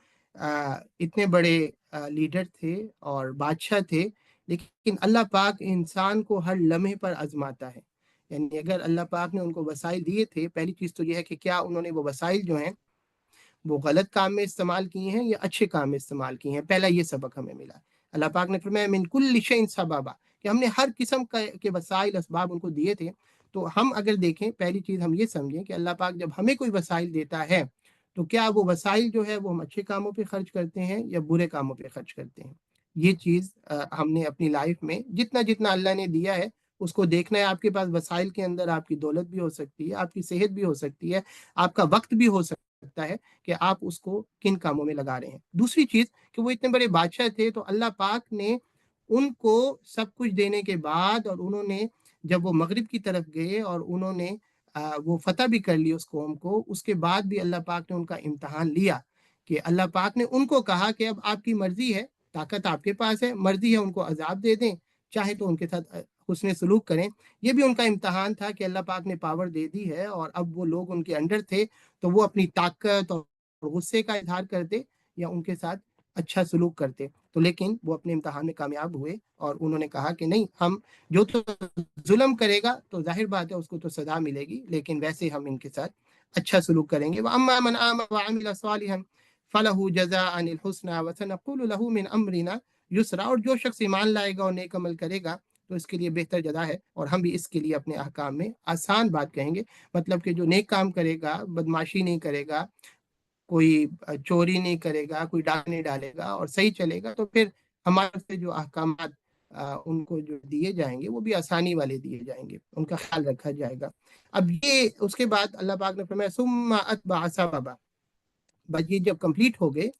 इतने बड़े लीडर थे और बादशाह थे, लेकिन अल्लाह पाक इंसान को हर लम्हे पर आजमाता है। यानी अगर अल्लाह पाक ने उनको वसाइल दिए थे, पहली चीज़ तो ये है कि क्या उन्होंने वो वसाइल जो हैं वो गलत काम में इस्तेमाल किए हैं या अच्छे काम में इस्तेमाल किए हैं। पहला ये सबक हमें मिला। अल्लाह पाक ने फरमाया मिन कुल्लि शैइन सबबा, कि हमने हर किस्म के वसाइल असबाब उनको दिए थे। तो हम अगर देखें, पहली चीज़ हम ये समझें कि अल्लाह पाक जब हमें कोई वसाइल देता है, तो क्या वो वसाइल जो है वो हम अच्छे कामों पे खर्च करते हैं या बुरे कामों पे खर्च करते हैं। ये चीज़ हमने अपनी लाइफ में जितना जितना अल्लाह ने दिया है उसको देखना है। आपके पास वसाइल के अंदर आपकी दौलत भी हो सकती है, आपकी सेहत भी हो सकती है, आपका वक्त भी हो सकता है कि आप उसको किन कामों में लगा रहे हैं। दूसरी चीज कि वो इतने बड़े बादशाह थे, तो अल्लाह पाक ने उनको सब कुछ देने के बाद, और उन्होंने जब वो मगरिब की तरफ गए और उन्होंने वो फतह भी कर ली उस कौम को, उसके बाद भी अल्लाह पाक ने उनका इम्तहान लिया। कि अल्लाह पाक ने उनको कहा कि अब आपकी मर्जी है, ताकत आपके पास है, मर्जी है उनको अजाब दे दें, चाहे तो उनके साथ हुस्न सलूक करें। ये भी उनका इम्तहान था कि अल्लाह पाक ने पावर दे दी है और अब वो लोग उनके अंडर थे, तो वो अपनी ताकत और गुस्से का इजहार करते या उनके साथ अच्छा सलूक करते। तो लेकिन वो अपने इम्तहान में कामयाब हुए और उन्होंने कहा कि नहीं, हम जो तो जुल्म करेगा तो जाहिर बात है उसको तो सजा मिलेगी, लेकिन वैसे हम इनके साथ अच्छा सलूक करेंगे। व अम्मा मन आमन व अमिल सालिहन फलहु जज़ाअनिल हुस्ना व सनक़ुलु लहू मिन अमरिना युसरा। और जो शख्स ईमान लाएगा और नेक अमल करेगा तो इसके लिए बेहतर जजा है, और हम भी इसके लिए अपने अहकाम में आसान बात कहेंगे। मतलब कि जो नेक काम करेगा, बदमाशी नहीं करेगा, कोई चोरी नहीं करेगा, कोई डाक नहीं डालेगा और सही चलेगा, तो फिर हमारे से जो अहकामात उनको जो दिए जाएंगे वो भी आसानी वाले दिए जाएंगे, उनका ख्याल रखा जाएगा। अब ये उसके बाद अल्लाह पाक ने फरमाया सुम्मा अतबअ सबबा। बस ये जब कंप्लीट हो गए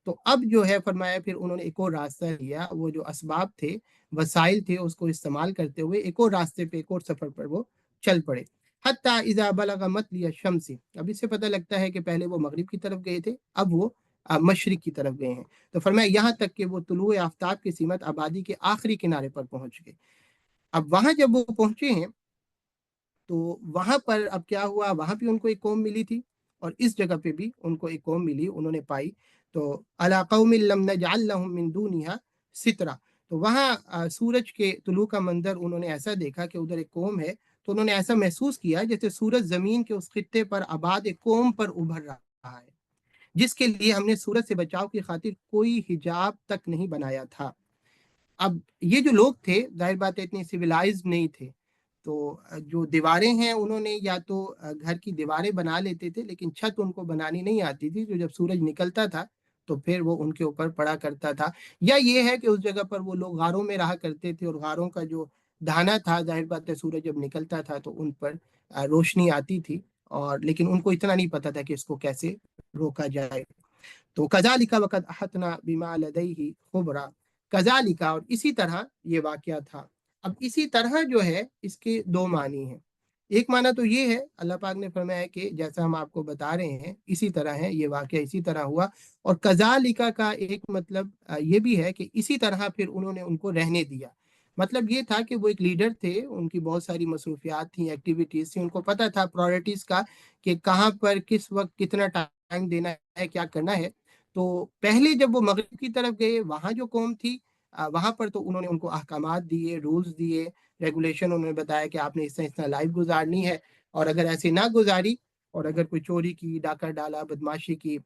तो अब जो है फरमाया फिर उन्होंने एक और रास्ता लिया, वो जो असबाब थे, वसाइल थे, उसको इस्तेमाल करते हुए एक और रास्ते पे, एक और सफर पर वो चल पड़े। हत्ता इज़ा बलग मतलिय शम्सी। अब इससे पता लगता है कि पहले वो मगरिब की तरफ गए थे, अब वो मशरिक की तरफ गए हैं। तो फरमाया यहाँ तक कि वो तुलुए आफ्ताब की सीमत आबादी के आखिरी किनारे पर पहुंच गए। अब वहां जब वो पहुंचे हैं तो वहां पर अब क्या हुआ, वहां भी उनको एक कौम मिली थी और इस जगह पे भी उनको एक कौम मिली, उन्होंने पाई। तो अला कौमिन लम नजअल लहुम मिन दूनिहा सितरा। तो वहाँ सूरज के तुलू का मंजर उन्होंने ऐसा देखा कि उधर एक कौम है, तो उन्होंने ऐसा महसूस किया जैसे सूरज जमीन के उस खित्ते पर आबाद एक कौम पर उभर रहा है, जिसके लिए हमने सूरज से बचाव की खातिर कोई हिजाब तक नहीं बनाया था। अब ये जो लोग थे, जाहिर बात है इतने सिविलाइज नहीं थे, तो जो दीवारें हैं उन्होंने या तो घर की दीवारें बना लेते थे, लेकिन छत उनको बनानी नहीं आती थी, जो जब सूरज निकलता था तो फिर वो उनके ऊपर पड़ा करता था। या ये है कि उस जगह पर वो लोग गारों में रहा करते थे और गारों का जो दाना था, जाहिर बात है सूरज जब निकलता था तो उन पर रोशनी आती थी, और लेकिन उनको इतना नहीं पता था कि इसको कैसे रोका जाए। तो कजालिका वक़द अहतना बिमा लदैहि खुबरा। कजालिका, और इसी तरह ये वाकया था। अब इसी तरह जो है इसके दो मानी हैं। एक माना तो ये है, अल्लाह पाक ने फरमाया कि जैसा हम आपको बता रहे हैं इसी तरह है, ये वाकया इसी तरह हुआ। और कजालिका का एक मतलब ये भी है कि इसी तरह फिर उन्होंने उनको रहने दिया। मतलब ये था कि वो एक लीडर थे, उनकी बहुत सारी मसरूफियात थी, एक्टिविटीज़ थी, उनको पता था प्रायोरिटीज़ का कि कहाँ पर किस वक़्त कितना टाइम देना है, क्या करना है। तो पहले जब वो मगरिब की तरफ गए, वहाँ जो कौम थी वहाँ पर तो उन्होंने उनको अहकामात दिए, रूल्स दिए, रेगुलेशन उन्होंने बताया कि आपने इस तरह लाइफ गुज़ारनी है, और अगर ऐसे ना गुज़ारी और अगर कोई चोरी की, डाका डाला, बदमाशी की,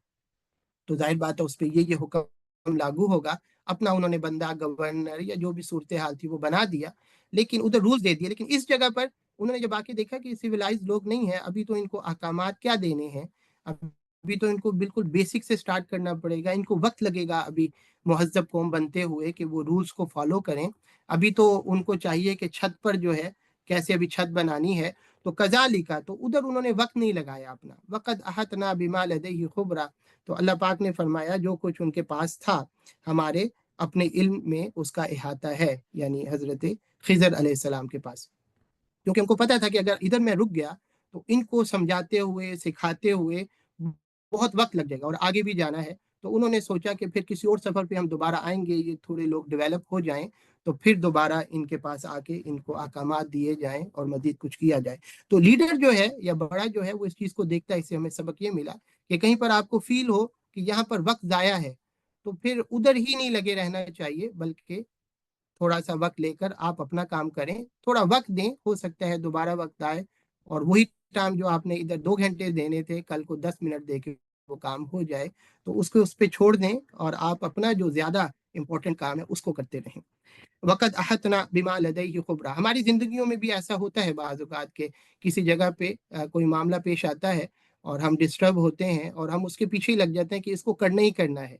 तो ज़ाहिर बात है उस पे ये हुक्म लागू होगा। अपना उन्होंने बंदा, गवर्नर या जो भी सूरत हाल थी वो बना दिया, लेकिन उधर रूल्स दे दिए। लेकिन इस जगह पर उन्होंने जब आके देखा कि सिविलाइज्ड लोग नहीं है, अभी तो इनको अहकामात क्या देने हैं, अभी तो इनको बिल्कुल बेसिक से स्टार्ट करना पड़ेगा, इनको वक्त लगेगा अभी मुहज़्ज़ब कौम बनते हुए कि वो रूल्स को फॉलो करें। अभी तो उनको चाहिए कि छत पर जो है, कैसे अभी छत बनानी है, तो कज़ालिका, तो उधर उन्होंने वक्त नहीं लगाया अपना। वक़द अहतना बिमा लदैहि खुबरा, तो अल्लाह पाक ने फरमाया जो कुछ उनके पास था हमारे अपने इल्म में उसका इहाता है, यानी हजरत खिजर अलैहिस्सलाम के पास। क्योंकि उनको पता था कि अगर इधर मैं रुक गया तो इनको समझाते हुए, सिखाते हुए बहुत वक्त लग जाएगा और आगे भी जाना है। तो उन्होंने सोचा कि फिर किसी और सफ़र पे हम दोबारा आएंगे, ये थोड़े लोग डेवलप हो जाएं, तो फिर दोबारा इनके पास आके इनको अहकामात दिए जाएं और मजीद कुछ किया जाए। तो लीडर जो है या बड़ा जो है वो इस चीज़ को देखता है। इससे हमें सबक ये मिला कि कहीं पर आपको फील हो कि यहाँ पर वक्त ज़ाया है, तो फिर उधर ही नहीं लगे रहना चाहिए, बल्कि थोड़ा सा वक्त लेकर आप अपना काम करें, थोड़ा वक्त दें, हो सकता है दोबारा वक्त आए और वही टाइम जो आपने इधर 2 घंटे देने थे, कल को 10 मिनट दे के वो काम हो जाए, तो उसको उस पर छोड़ दें और आप अपना जो ज्यादा इंपॉर्टेंट काम है उसको करते रहें। वक़द अहतना बिमा लदैहि खुबरा, हमारी ज़िंदगियों में भी ऐसा होता है बाज़ औक़ात के किसी जगह पे कोई मामला पेश आता है और हम डिस्टर्ब होते हैं और हम उसके पीछे ही लग जाते हैं कि इसको करना ही करना है,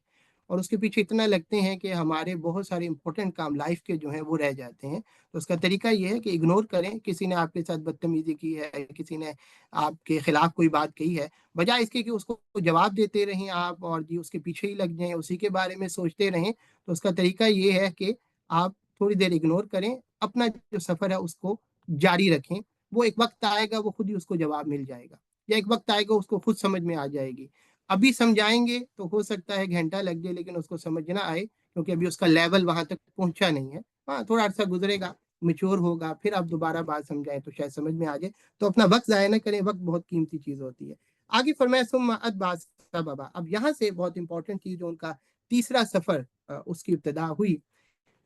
और उसके पीछे इतना लगते हैं कि हमारे बहुत सारे इंपॉर्टेंट काम लाइफ के जो हैं वो रह जाते हैं। तो उसका तरीका ये है कि इग्नोर करें। किसी ने आपके साथ बदतमीज़ी की है, किसी ने आपके खिलाफ कोई बात कही है, बजाय इसके कि उसको जवाब देते रहें आप और जी उसके पीछे ही लग जाएँ, उसी के बारे में सोचते रहें, तो उसका तरीका ये है कि आप थोड़ी देर इग्नोर करें, अपना जो सफ़र है उसको जारी रखें। वो एक वक्त आएगा वो खुद ही उसको जवाब मिल जाएगा, या एक वक्त आएगा उसको खुद समझ में आ जाएगी। अभी समझाएंगे तो हो सकता है घंटा लग जाए लेकिन उसको समझ ना आए, क्योंकि अभी उसका लेवल वहां तक पहुंचा नहीं है। हाँ, थोड़ा अर्सा गुजरेगा, मिच्योर होगा, फिर आप दोबारा बात समझाएं तो शायद समझ में आ जाए। तो अपना वक्त ज़ाया ना करें, वक्त बहुत कीमती चीज़ होती है। आगे फरमाया सुम्मा अतबा बाबा, अब यहाँ से बहुत इंपॉर्टेंट चीज़ जो उनका तीसरा सफ़र उसकी इब्तदा हुई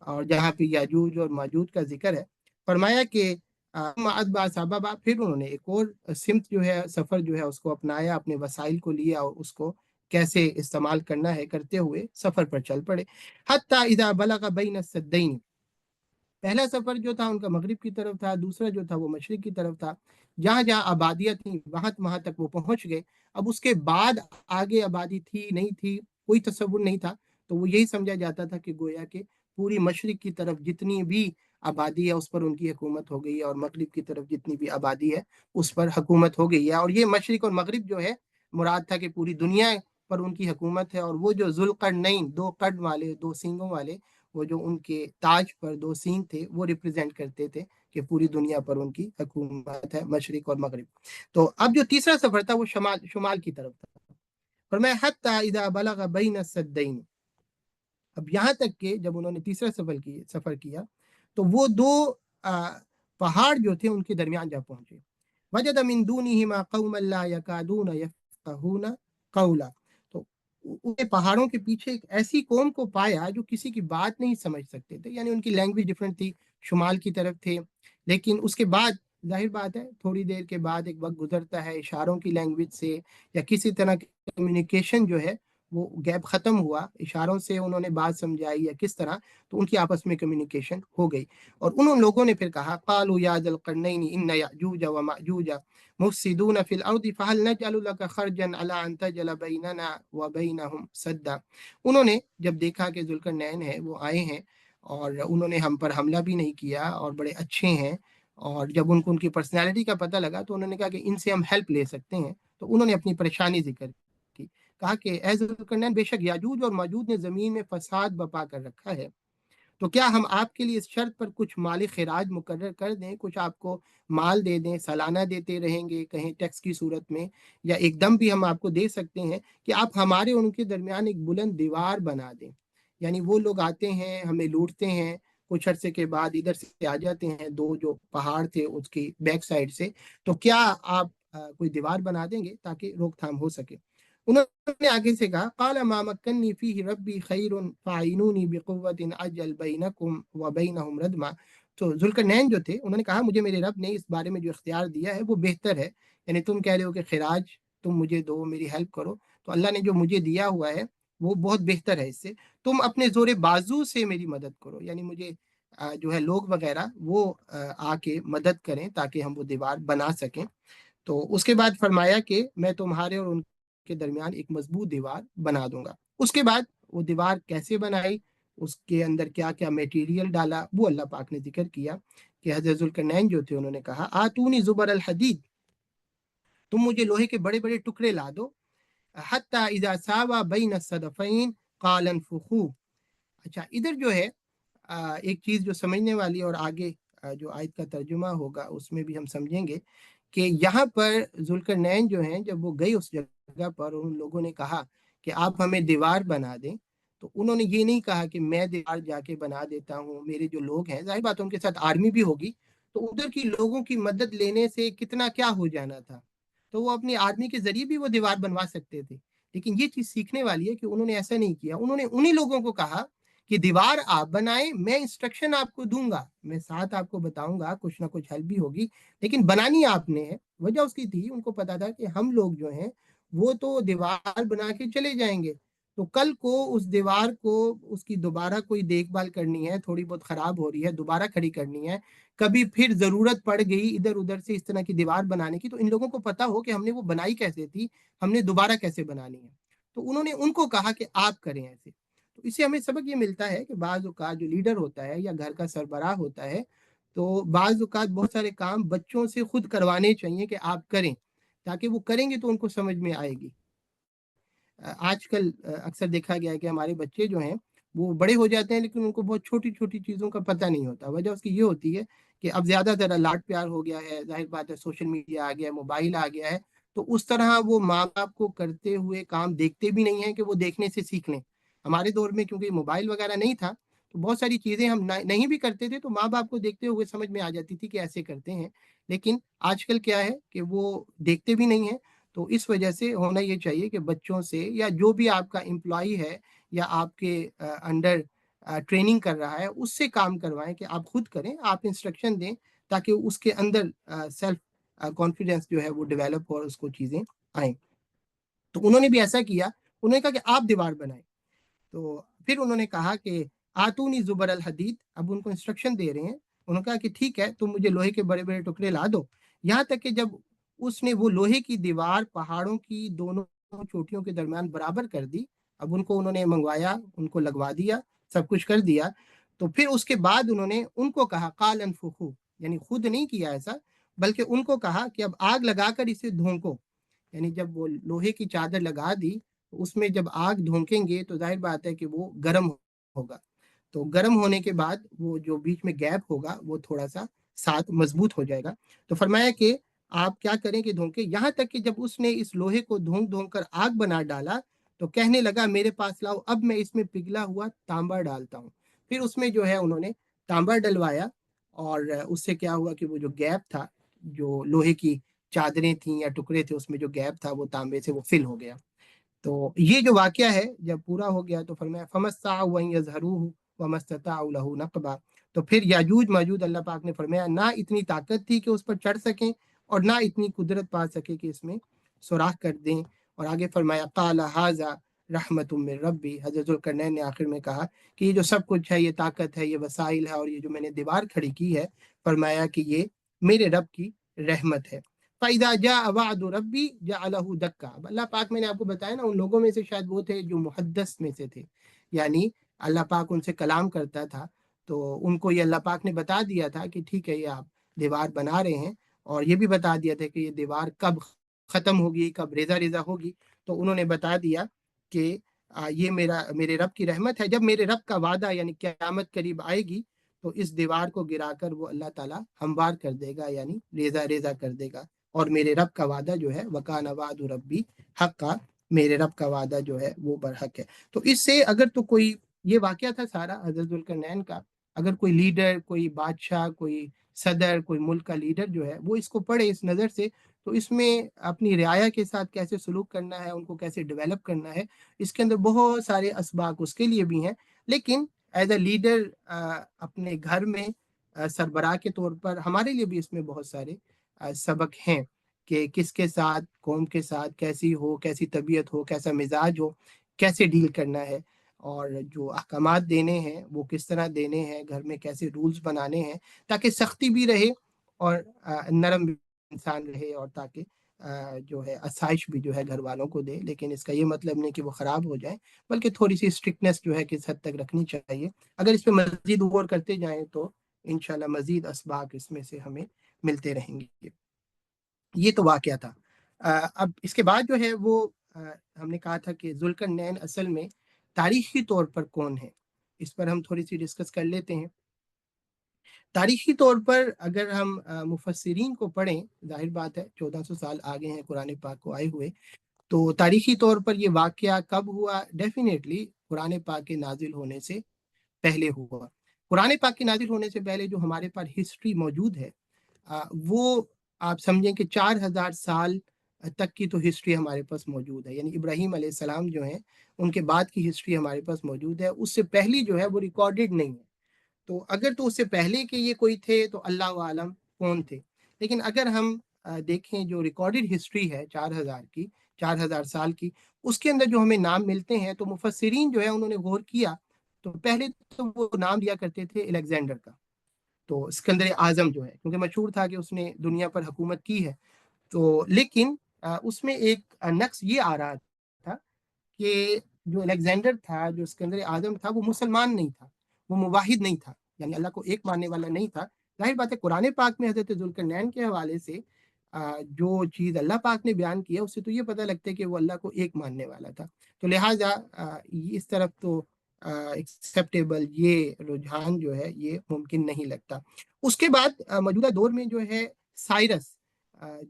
और जहाँ पे याजूज और माजूज का जिक्र है। फरमाया कि सबबा, फिर उन्होंने एक और सिमत जो है, सफ़र जो है उसको अपनाया, अपने वसाइल को लिया और उसको कैसे इस्तेमाल करना है करते हुए सफ़र पर चल पड़े। हत्ता इज़ा बलग बैन सद्दैन, पहला सफ़र जो था उनका मगरिब की तरफ था, दूसरा जो था वो मशरिक की तरफ था। जहाँ जहाँ आबादियाँ थी वहाँ वहाँ तक वो पहुँच गए। अब उसके बाद आगे आबादी थी नहीं थी कोई तसव्वुर नहीं था। तो वो यही समझा जाता था कि गोया कि पूरी मशरिक की तरफ जितनी भी आबादी है उस पर उनकी हुकूमत हो गई है, और मगरिब की तरफ जितनी भी आबादी है उस पर हुकूमत हो गई है। और ये मशरिक और मगरिब जो है मुराद था कि पूरी दुनिया पर उनकी हुकूमत है। और वो जो जुल्करनैन, दो कद वाले, दो सींगों वाले, वो जो उनके ताज पर दो सींग थे वो रिप्रेजेंट करते थे कि पूरी दुनिया पर उनकी हुकूमत है, मशरिक और मगरिब। तो अब जो तीसरा सफर था वो शमाल शुमाल की तरफ था। और मैं हत्ता इदा बलग बैन सद्दैन, अब यहाँ तक के जब उन्होंने तीसरा सफर किया तो वो दो आ, पहाड़ जो थे उनके दरमियान जा पहुंचे। वजद मिन दूनिहिमा कौमन ला यकादून यफ्क़हून कौला, तो उनके पहाड़ों के पीछे एक ऐसी कौम को पाया जो किसी की बात नहीं समझ सकते थे, यानी उनकी लैंग्वेज डिफरेंट थी, शुमाल की तरफ थे। लेकिन उसके बाद जाहिर बात है थोड़ी देर के बाद एक वक्त गुजरता है, इशारों की लैंग्वेज से या किसी तरह की कम्युनिकेशन जो है वो गैप ख़त्म हुआ, इशारों से उन्होंने बात समझाई या किस तरह, तो उनकी आपस में कम्युनिकेशन हो गई। और उन लोगों ने फिर कहा क़ालू या ज़ुल क़रनैन इन्न यअजूज व मअजूज मुफ़्सिदून फ़िल अर्ज़ि फ़हल नजअलु लका ख़रजन अला अन तजअल बैनना व बैनहुम सद्दा। उन्होंने जब देखा कि ज़ुल्क़रनैन है वो आए हैं और उन्होंने हम पर हमला भी नहीं किया और बड़े अच्छे हैं, और जब उनको उनकी पर्सनैलिटी का पता लगा तो उन्होंने कहा कि इनसे हम हेल्प ले सकते हैं। तो उन्होंने अपनी परेशानी जिक्र की, कहा कि ए ज़ुल्क़रनैन, बेशक याजूज और माजूज ने ज़मीन में फसाद बपा कर रखा है, तो क्या हम आपके लिए इस शर्त पर कुछ माली खराज मुकर्रर कर दें, कुछ आपको माल दे दें, सालाना देते रहेंगे कहीं टैक्स की सूरत में, या एकदम भी हम आपको दे सकते हैं कि आप हमारे और उनके दरमियान एक बुलंद दीवार बना दें। यानी वो लोग आते हैं हमें लूटते हैं, कुछ अरसे के बाद इधर से आ जाते हैं, दो जो पहाड़ थे उसकी बैक साइड से, तो क्या आप कोई दीवार बना देंगे ताकि रोकथाम हो सके। उन्होंने आगे से कहा, क़ाल मा मक्कन्नी फ़ीहि रब्बी ख़ैरुन फ़अइनूनी बिक़ुव्वतिन अजअल बैनकुम व बैनहुम रदमा। तो जुल्करनैन जो थे उन्होंने कहा, मुझे मेरे रब ने इस बारे में जो इख्तियार दिया है वो बेहतर है। यानी तुम कह रहे हो कि खिराज तुम मुझे दो, मेरी हेल्प करो, तो अल्लाह ने जो मुझे दिया हुआ है वो बहुत बेहतर है इससे। तुम अपने जोरे बाजू से मेरी मदद करो, यानी मुझे जो है लोग वगैरह वो आके मदद करें ताकि हम वो दीवार बना सकें। तो उसके बाद फरमाया कि मैं तुम्हारे और उनके दरमियान एक मजबूत दीवार बना दूंगा। उसके बाद वो दीवार कैसे बनाई, उसके अंदर क्या क्या मटेरियल डाला, वो अल्लाह पाक ने जिक्र किया कि हज़रत ज़ुल्करनैन जो थे उन्होंने कहा, आतूनी ज़ुबर अल हदीद, तुम मुझे लोहे के बड़े बड़े टुकड़े ला दो, हत्ता इज़ा सावा बैन सदफ़ैन क़ाल अनफुखू। अच्छा, इधर जो है एक चीज़ जो समझने वाली और आगे जो आयत का तर्जुमा होगा उसमें भी हम समझेंगे कि यहाँ पर जुल्करनैन जो हैं जब वो गए उस जगह पर, उन लोगों ने कहा कि आप हमें दीवार बना दें, तो उन्होंने ये नहीं कहा कि मैं दीवार जाके बना देता हूँ, मेरे जो लोग हैं, जाहिर बात है उनके साथ आर्मी भी होगी, तो उधर की लोगों की मदद लेने से कितना क्या हो जाना था, तो वो अपनी आर्मी के जरिए भी वो दीवार बनवा सकते थे। लेकिन ये चीज़ सीखने वाली है कि उन्होंने ऐसा नहीं किया। उन्होंने उन्हीं लोगों को कहा कि दीवार आप बनाएं, मैं इंस्ट्रक्शन आपको दूंगा, मैं साथ आपको बताऊंगा, कुछ ना कुछ हेल्प भी होगी, लेकिन बनानी आपने है। वजह उसकी थी, उनको पता था कि हम लोग जो हैं वो तो दीवार बना के चले जाएंगे, तो कल को उस दीवार को उसकी दोबारा कोई देखभाल करनी है, थोड़ी बहुत खराब हो रही है, दोबारा खड़ी करनी है, कभी फिर जरूरत पड़ गई इधर उधर से इस तरह की दीवार बनाने की, तो इन लोगों को पता हो कि हमने वो बनाई कैसे थी, हमने दोबारा कैसे बनानी है। तो उन्होंने उनको कहा कि आप करें ऐसे। तो इससे हमें सबक ये मिलता है कि बाज़ औक़ात जो लीडर होता है या घर का सरबराह होता है, तो बाज़ औक़ात बहुत सारे काम बच्चों से खुद करवाने चाहिए कि आप करें, ताकि वो करेंगे तो उनको समझ में आएगी। आजकल अक्सर देखा गया है कि हमारे बच्चे जो हैं वो बड़े हो जाते हैं लेकिन उनको बहुत छोटी-छोटी चीज़ों का पता नहीं होता। वजह उसकी ये होती है कि अब ज़्यादा ज़रा लाड प्यार हो गया है, ज़ाहिर बात है सोशल मीडिया आ गया है, मोबाइल आ गया है, तो उस तरह वो माँ-बाप को करते हुए काम देखते भी नहीं हैं कि वो देखने से सीख लें। हमारे दौर में क्योंकि मोबाइल वगैरह नहीं था, तो बहुत सारी चीज़ें हम नहीं भी करते थे, तो माँ-बाप को देखते हुए समझ में आ जाती थी कि ऐसे करते हैं। लेकिन आजकल क्या है कि वो देखते भी नहीं हैं, तो इस वजह से होना ये चाहिए कि बच्चों से या जो भी आपका एम्प्लॉई है या आपके अंडर ट्रेनिंग कर रहा है उससे काम करवाएं कि आप खुद करें, आप इंस्ट्रक्शन दें, ताकि उसके अंदर सेल्फ कॉन्फिडेंस जो है वो डेवलप हो और उसको चीज़ें आएँ। तो उन्होंने भी ऐसा किया, उन्होंने कहा कि आप दीवार बनाएँ। तो फिर उन्होंने कहा कि आतूनी ज़ुबर अल हदीद, अब उनको इंस्ट्रक्शन दे रहे हैं। उन्होंने कहा कि ठीक है, तुम मुझे लोहे के बड़े-बड़े टुकड़े ला दो। यहाँ तक कि जब उसने वो लोहे की दीवार पहाड़ों की दोनों चोटियों के दरमियान बराबर कर दी, अब उनको उन्होंने मँगवाया, उनको लगवा दिया, सब कुछ कर दिया। तो फिर उसके बाद उन्होंने उनको कहा क़ाल अनफ़ुख़ू, यानी खुद नहीं किया ऐसा, बल्कि उनको कहा कि अब आग लगाकर इसे धोंको। यानी जब वो लोहे की चादर लगा दी, तो उसमें जब आग धोंकेंगे तो ज़ाहिर बात है कि वो गर्म होगा। तो गर्म होने के बाद वो जो बीच में गैप होगा वो थोड़ा-सा साथ मज़बूत हो जाएगा। तो फरमाया कि आप क्या करें कि धोंके, यहाँ तक कि जब उसने इस लोहे को धोंक-धोंक कर आग बना डाला, तो कहने लगा मेरे पास लाओ, अब मैं इसमें पिघला हुआ तांबा डालता हूँ। फिर उसमें जो है उन्होंने तांबा डलवाया और उससे क्या हुआ कि वो जो गैप था, जो लोहे की चादरें थीं या टुकड़े थे, उसमें जो गैप था वो तांबे से वो फिल हो गया। तो ये जो वाक़या है जब पूरा हो गया तो फरमाया फमस्ताउ अन यज़हरूहु वमस्तताउ लहू नक़बा। तो फिर याजूज माजूज अल्लाह पाक ने फरमाया ना इतनी ताकत थी कि उस पर चढ़ सकें और ना इतनी कुदरत पा सके कि इसमें सुराख कर दें। और आगे फरमाया क़ाल हाज़ा रहमतुम मिन रब्बी। हज़रत ज़ुल्करनैन ने आखिर में कहा कि ये जो सब कुछ है, ये ताकत है, ये वसाइल है और ये जो मैंने दीवार खड़ी की है, फरमाया कि ये मेरे रब की रहमत है। फ़इज़ा जाअ वअदु रब्बी जअलहु दक्का। अब अल्लाह पाक मैंने आपको बताया ना, उन लोगों में से शायद वो थे जो मुहद्दस में से थे, यानी अल्लाह पाक उनसे कलाम करता था, तो उनको ये अल्लाह पाक ने बता दिया था कि ठीक है ये आप दीवार बना रहे हैं, और ये भी बता दिया था कि ये दीवार कब ख़त्म होगी, कब रेज़ा-रेज़ा होगी। तो उन्होंने बता दिया कि ये मेरे रब की रहमत है, जब मेरे रब का वादा यानी क़यामत करीब आएगी, तो इस दीवार को गिराकर वो अल्लाह ताला हमवार कर देगा, यानी रेज़ा-रेज़ा कर देगा। और मेरे रब का वादा जो है वकान वादु रब्बी हक्का, मेरे रब का वादा जो है वो बरहक है। तो इससे अगर तो कोई, ये वाकया था सारा हज़रत ज़ुल्करनैन का, اگر کوئی لیڈر، کوئی بادشاہ، کوئی صدر، کوئی ملک کا لیڈر جو ہے وہ اس کو پڑھے اس نظر سے، تو اس میں اپنی رعایا کے ساتھ کیسے سلوک کرنا ہے، ان کو کیسے ڈیولپ کرنا ہے، اس کے اندر بہت سارے اسباق اس کے لیے بھی ہیں۔ لیکن ایز اے لیڈر اپنے گھر میں سربراہ کے طور پر ہمارے لیے بھی اس میں بہت سارے سبق ہیں کہ کس کے ساتھ، قوم کے ساتھ کیسی ہو، کیسی طبیعت ہو، کیسا مزاج ہو، کیسے ڈیل کرنا ہے، اور جو احکامات دینے ہیں وہ کس طرح دینے ہیں، گھر میں کیسے رولز بنانے ہیں تاکہ سختی بھی رہے اور نرم بھی انسان رہے، اور تاکہ جو ہے آسائش بھی جو ہے گھر والوں کو دے۔ لیکن اس کا یہ مطلب نہیں کہ وہ خراب ہو جائیں، بلکہ تھوڑی سی اسٹرکٹنیس جو ہے کس حد تک رکھنی چاہیے۔ اگر اس پہ مزید غور کرتے جائیں تو انشاءاللہ مزید اسباق اس میں سے ہمیں ملتے رہیں گے۔ یہ تو واقعہ تھا۔ اب اس کے بعد جو ہے وہ ہم نے کہا تھا کہ ذوالقرنین اصل میں تاریخی طور پر کون ہے، اس پر ہم تھوڑی سی ڈسکس کر لیتے ہیں۔ تاریخی طور پر اگر ہم مفسرین کو پڑھیں، ظاہر بات ہے 1400 سال آگے ہیں قرآن پاک کو آئے ہوئے، تو تاریخی طور پر یہ واقعہ کب ہوا؟ ڈیفینیٹلی قرآن پاک کے نازل ہونے سے پہلے ہوا۔ قرآن پاک کے نازل ہونے سے پہلے جو ہمارے پاس ہسٹری موجود ہے وہ آپ سمجھیں کہ 4000 سال تک کی تو ہسٹری ہمارے پاس موجود ہے، یعنی ابراہیم علیہ السلام جو ہیں ان کے بعد کی ہسٹری ہمارے پاس موجود ہے، اس سے پہلی جو ہے وہ ریکارڈڈ نہیں ہے۔ تو اگر تو اس سے پہلے کے یہ کوئی تھے تو اللہ عالم کون تھے، لیکن اگر ہم دیکھیں جو ریکارڈڈ ہسٹری ہے 4000 سال کی، اس کے اندر جو ہمیں نام ملتے ہیں تو مفسرین جو ہے انہوں نے غور کیا تو پہلے تو وہ نام دیا کرتے تھے الیگزینڈر کا، تو اسکندر اعظم جو ہے، کیونکہ مشہور تھا کہ اس نے دنیا پر حکومت کی ہے۔ تو لیکن اس میں ایک نقص یہ آ رہا تھا کہ جو الیگزینڈر تھا، جو اسکندر اعظم تھا، وہ مسلمان نہیں تھا، وہ موحد نہیں تھا، یعنی اللہ کو ایک ماننے والا نہیں تھا۔ ظاہر بات ہے قرآن پاک میں حضرت ذوالقرنین کے حوالے سے جو چیز اللہ پاک نے بیان کیا اس سے تو یہ پتہ لگتا ہے کہ وہ اللہ کو ایک ماننے والا تھا، تو لہٰذا اس طرف تو ایکسیپٹیبل یہ رجحان جو ہے یہ ممکن نہیں لگتا۔ اس کے بعد موجودہ دور میں جو ہے سائرس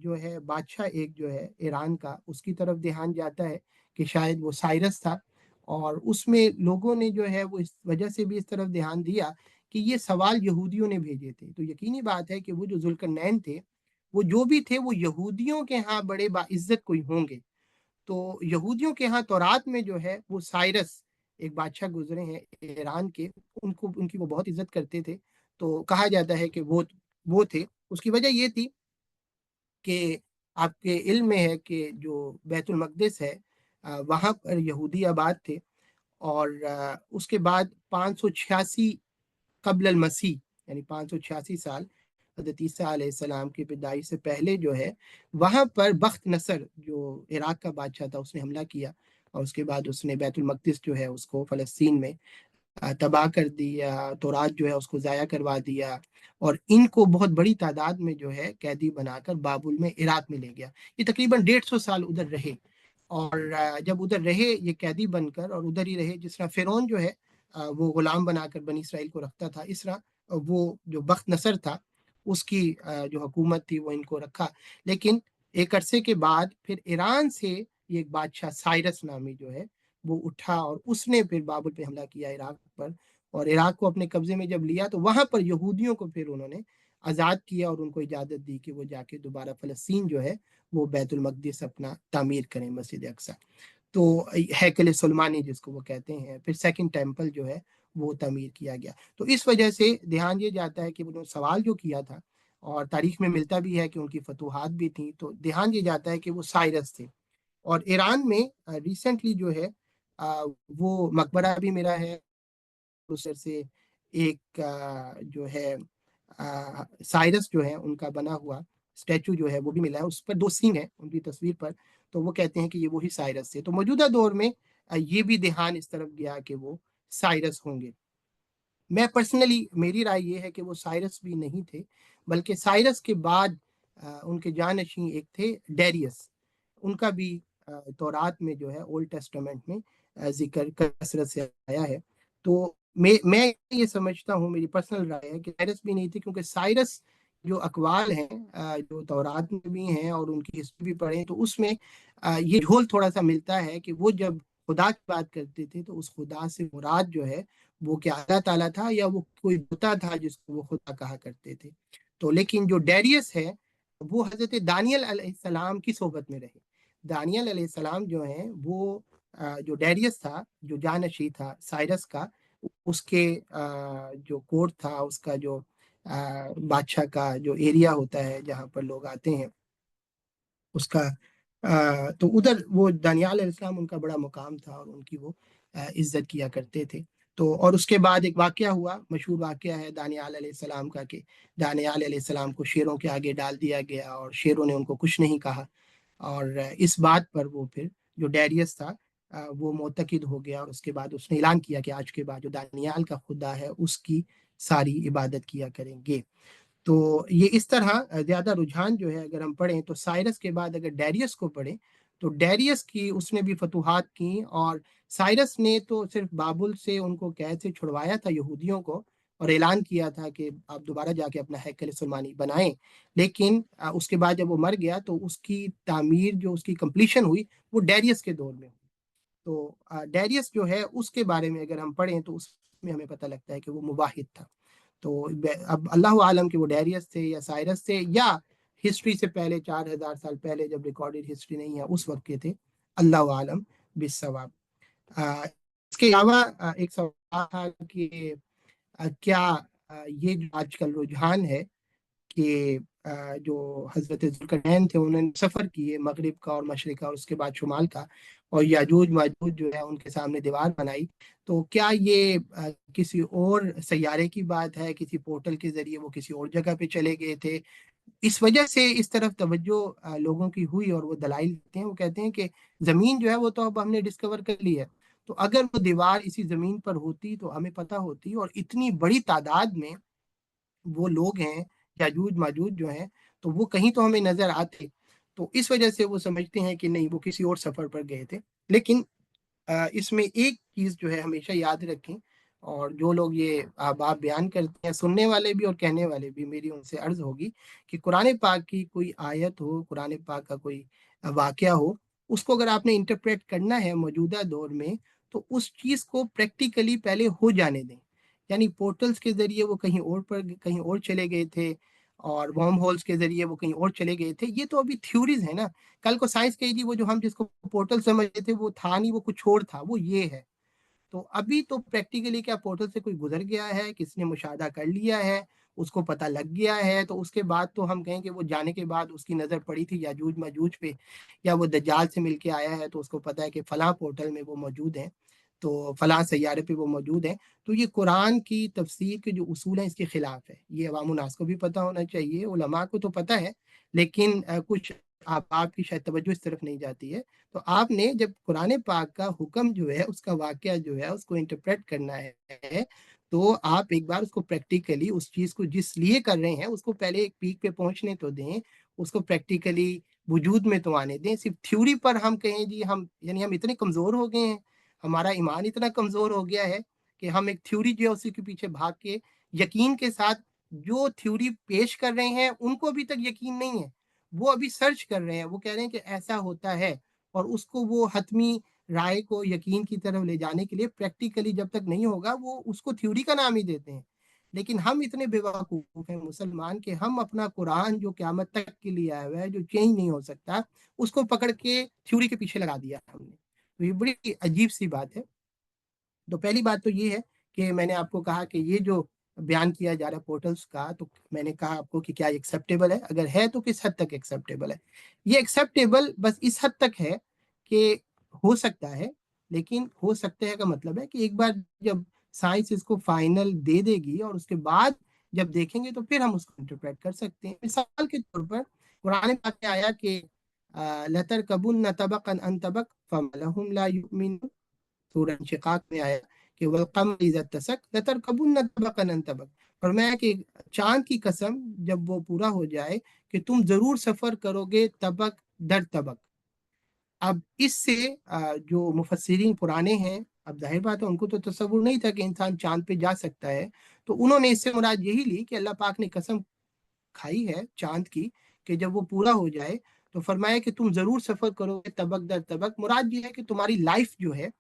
جو ہے بادشاہ ایک جو ہے ایران کا، اس کی طرف دھیان جاتا ہے کہ شاید وہ سائرس تھا، اور اس میں لوگوں نے جو ہے وہ اس وجہ سے بھی اس طرف دھیان دیا کہ یہ سوال یہودیوں نے بھیجے تھے، تو یقینی بات ہے کہ وہ جو ذوالقرنین تھے وہ جو بھی تھے وہ یہودیوں کے ہاں بڑے باعزت کوئی ہوں گے۔ تو یہودیوں کے ہاں تورات میں جو ہے وہ سائرس ایک بادشاہ گزرے ہیں ایران کے، ان کی وہ بہت عزت کرتے تھے، تو کہا جاتا ہے کہ وہ تھے۔ اس کی وجہ یہ تھی کہ آپ کے علم میں ہے کہ جو بیت المقدس ہے وہاں پر یہودی آباد تھے، اور اس کے بعد 586 قبل المسیح، یعنی 586 سال حضرت عیسیٰ علیہ السلام کی پیدائش سے پہلے جو ہے وہاں پر بخت نصر جو عراق کا بادشاہ تھا اس نے حملہ کیا، اور اس کے بعد اس نے بیت المقدس جو ہے اس کو فلسطین میں تباہ کر دیا، تورات جو ہے اس کو ضائع کروا دیا، اور ان کو بہت بڑی تعداد میں جو ہے قیدی بنا کر بابل میں عراق میں لے گیا۔ یہ تقریباً 150 سال ادھر رہے، اور جب ادھر رہے یہ قیدی بن کر اور ادھر ہی رہے، جس طرح فرعون جو ہے وہ غلام بنا کر بنی اسرائیل کو رکھتا تھا، اس طرح وہ جو بخت نصر تھا اس کی جو حکومت تھی وہ ان کو رکھا۔ لیکن ایک عرصے کے بعد پھر ایران سے یہ ایک بادشاہ سائرس نامی جو ہے وہ اٹھا، اور اس نے پھر بابل پہ حملہ کیا عراق پر، اور عراق کو اپنے قبضے میں جب لیا تو وہاں پر یہودیوں کو پھر انہوں نے آزاد کیا اور ان کو اجازت دی کہ وہ جا کے دوبارہ فلسطین جو ہے وہ بیت المقدس اپنا تعمیر کریں، مسجد اقصی، تو ہیکل سلیمانی جس کو وہ کہتے ہیں، پھر سیکنڈ ٹیمپل جو ہے وہ تعمیر کیا گیا۔ تو اس وجہ سے دھیان یہ جاتا ہے کہ انہوں نے سوال جو کیا تھا، اور تاریخ میں ملتا بھی ہے کہ ان کی فتوحات بھی تھیں، تو دھیان یہ جاتا ہے کہ وہ سائرس تھے۔ اور ایران میں ریسنٹلی جو ہے وہ مقبرہ بھی میرا ہے، اس سے ایک جو ہے سائرس جو ہے ان کا بنا ہوا اسٹیچو جو ہے وہ بھی ملا ہے، اس پر 2 سینگ ہیں ان کی تصویر پر، تو وہ کہتے ہیں کہ یہ وہی سائرس تھے۔ تو موجودہ دور میں یہ بھی دھیان اس طرف گیا کہ وہ سائرس ہوں گے۔ میں پرسنلی میری رائے یہ ہے کہ وہ سائرس بھی نہیں تھے، بلکہ سائرس کے بعد ان کے جانشین ایک تھے ڈیریس، ان کا بھی تورات میں جو ہے اولڈ ٹیسٹامنٹ میں ذکر کثرت سے آیا ہے۔ تو میں یہ سمجھتا ہوں، میری پرسنل رائے ہے کہ سائرس بھی نہیں تھی، کیونکہ سائرس جو اقوال ہیں جو تورات میں بھی ہیں اور ان کی ہسٹری بھی پڑھیں تو اس میں یہ جھول تھوڑا سا ملتا ہے کہ وہ جب خدا کی بات کرتے تھے تو اس خدا سے مراد جو ہے وہ کیا اللہ تعالیٰ تھا یا وہ کوئی بتا تھا جس کو وہ خدا کہا کرتے تھے. تو لیکن جو ڈیریس ہے وہ حضرت دانیل علیہ السلام کی صحبت میں رہے. دانیل علیہ السلام جو ہیں وہ جو ڈیریس تھا، جو جانشی تھا سائرس کا، اس کے جو کورٹ تھا، اس کا جو بادشاہ کا جو ایریا ہوتا ہے جہاں پر لوگ آتے ہیں اس کا، تو ادھر وہ دانیال علیہ السلام ان کا بڑا مقام تھا اور ان کی وہ عزت کیا کرتے تھے. تو اور اس کے بعد ایک واقعہ ہوا، مشہور واقعہ ہے دانیال علیہ السلام کا، کہ دانیال علیہ السلام کو شیروں کے آگے ڈال دیا گیا اور شیروں نے ان کو کچھ نہیں کہا. اور اس بات پر وہ پھر جو ڈیریس تھا وہ معتقد ہو گیا، اور اس کے بعد اس نے اعلان کیا کہ آج کے بعد جو دانیال کا خدا ہے اس کی ساری عبادت کیا کریں گے. تو یہ اس طرح زیادہ رجحان جو ہے اگر ہم پڑھیں تو سائرس کے بعد اگر ڈیریس کو پڑھیں تو ڈیریس کی اس نے بھی فتوحات کی، اور سائرس نے تو صرف بابل سے ان کو قید سے چھڑوایا تھا یہودیوں کو، اور اعلان کیا تھا کہ آپ دوبارہ جا کے اپنا ہیکل سلیمانی بنائیں. لیکن اس کے بعد جب وہ مر گیا تو اس کی تعمیر جو اس کی کمپلیشن ہوئی وہ ڈیریس کے دور میں ہوئی. تو ڈیریس جو ہے اس کے بارے میں اگر ہم پڑھیں تو اس میں ہمیں پتہ لگتا ہے کہ وہ مواحد تھا. تو اب اللہ عالم کہ وہ ڈیریس تھے یا سائرس تھے یا ہسٹری سے پہلے 4000 سال پہلے جب ریکارڈڈ ہسٹری نہیں ہے اس وقت کے تھے، اللہ عالم بالصواب. اس کے علاوہ ایک سوال تھا کہ کیا یہ جو آج کل رجحان ہے کہ جو حضرت ذوالقرنین تھے انہوں نے سفر کیے مغرب کا اور مشرق کا اور اس کے بعد شمال کا، اور یاجوج ماجوج جو ہے ان کے سامنے دیوار بنائی، تو کیا یہ کسی اور سیارے کی بات ہے، کسی پورٹل کے ذریعے وہ کسی اور جگہ پہ چلے گئے تھے؟ اس وجہ سے اس طرف توجہ لوگوں کی ہوئی، اور وہ دلائل دیتے ہیں، وہ کہتے ہیں کہ زمین جو ہے وہ تو اب ہم نے ڈسکور کر لی ہے، تو اگر وہ دیوار اسی زمین پر ہوتی تو ہمیں پتہ ہوتی، اور اتنی بڑی تعداد میں وہ لوگ ہیں یاجوج ماجوج جو ہیں تو وہ کہیں تو ہمیں نظر آتے. تو اس وجہ سے وہ سمجھتے ہیں کہ نہیں، وہ کسی اور سفر پر گئے تھے. لیکن اس میں ایک چیز جو ہے ہمیشہ یاد رکھیں، اور جو لوگ یہ بات بیان کرتے ہیں، سننے والے بھی اور کہنے والے بھی، میری ان سے عرض ہوگی کہ قرآن پاک کی کوئی آیت ہو، قرآن پاک کا کوئی واقعہ ہو، اس کو اگر آپ نے انٹرپریٹ کرنا ہے موجودہ دور میں تو اس چیز کو پریکٹیکلی پہلے ہو جانے دیں. یعنی پورٹلز کے ذریعے وہ کہیں اور چلے گئے تھے، اور ورم ہولز کے ذریعے وہ کہیں اور چلے گئے تھے، یہ تو ابھی تھیوریز ہیں نا. کل کو سائنس کہے گی وہ جو ہم جس کو پورٹل سمجھتے تھے وہ تھا نہیں، وہ کچھ اور تھا، وہ یہ ہے. تو ابھی تو پریکٹیکلی کیا پورٹل سے کوئی گزر گیا ہے، کس نے مشاہدہ کر لیا ہے، اس کو پتہ لگ گیا ہے، تو اس کے بعد تو ہم کہیں کہ وہ جانے کے بعد اس کی نظر پڑی تھی یاجوج ماجوج پہ، یا وہ دجال سے مل کے آیا ہے تو اس کو پتہ ہے کہ فلاں پورٹل میں وہ موجود ہیں، تو فلاں سیارے پہ وہ موجود ہیں. تو یہ قرآن کی تفسیر کے جو اصول ہیں اس کے خلاف ہے. یہ عوام الناس کو بھی پتہ ہونا چاہیے، علماء کو تو پتہ ہے، لیکن کچھ آپ کی شاید توجہ اس طرف نہیں جاتی ہے. تو آپ نے جب قرآن پاک کا حکم جو ہے، اس کا واقعہ جو ہے، اس کو انٹرپریٹ کرنا ہے، تو آپ ایک بار اس کو پریکٹیکلی اس چیز کو جس لیے کر رہے ہیں اس کو پہلے ایک پیک پہ پہنچنے تو دیں، اس کو پریکٹیکلی وجود میں تو آنے دیں. صرف تھیوری پر ہم کہیں جی ہم اتنے کمزور ہو گئے ہیں، ہمارا ایمان اتنا کمزور ہو گیا ہے کہ ہم ایک تھیوری جو ہے اسی کے پیچھے بھاگ کے یقین کے ساتھ جو تھیوری پیش کر رہے ہیں ان کو ابھی تک یقین نہیں ہے، وہ ابھی سرچ کر رہے ہیں، وہ کہہ رہے ہیں کہ ایسا ہوتا ہے، اور اس کو وہ حتمی رائے کو یقین کی طرف لے جانے کے لیے پریکٹیکلی جب تک نہیں ہوگا وہ اس کو تھیوری کا نام ہی دیتے ہیں. لیکن ہم اتنے بے وقوف ہیں مسلمان کہ ہم اپنا قرآن جو قیامت تک کے لیے آیا ہوا ہے، جو چینج نہیں ہو سکتا، اس کو پکڑ کے تھیوری کے پیچھے لگا دیا ہم نے. تو یہ بڑی عجیب سی بات ہے. تو پہلی بات تو یہ ہے کہ میں نے آپ کو کہا کہ یہ جو بیان کیا جا رہا ہے پورٹلز کا، تو میں نے کہا آپ کو کہ کیا ایکسیپٹیبل ہے، اگر ہے تو کس حد تک ایکسیپٹیبل ہے. یہ ایکسیپٹیبل بس اس حد تک ہے کہ ہو سکتا ہے، لیکن ہو سکتا ہے کا مطلب ہے کہ ایک بار جب سائنس اس کو فائنل دے دے گی اور اس کے بعد جب دیکھیں گے تو پھر ہم اس کو انٹرپریٹ کر سکتے ہیں. مثال کے طور پر قرآن پاک میں آیا کہ لَتَرْكَبُنَّ طَبَقًا عَنْ طَبَقٍ فَمَا لَهُمْ لَا يُؤْمِنُونَ. سورہ انشقاق میں آیا کہ وَالْقَمَرِ إِذَا اتَّسَقَ لَتَرْكَبُنَّ طَبَقًا عَنْ طَبَقٍ. فرمایا کہ چاند کی قسم جب وہ پورا ہو جائے کہ تم ضرور سفر کرو گے طبق در طبق. اب اس سے جو مفسرین پرانے ہیں، اب ظاہر بات ہے ان کو تو تصور نہیں تھا کہ انسان چاند پہ جا سکتا ہے، تو انہوں نے اس سے مراد یہی لی کہ اللہ پاک نے قسم کھائی ہے چاند کی کہ جب وہ پورا ہو جائے तो फरमाया कि तुम जरूर सफर करोगे तबक दर तबक। मुराद ये है कि तुम्हारी लाइफ जो है,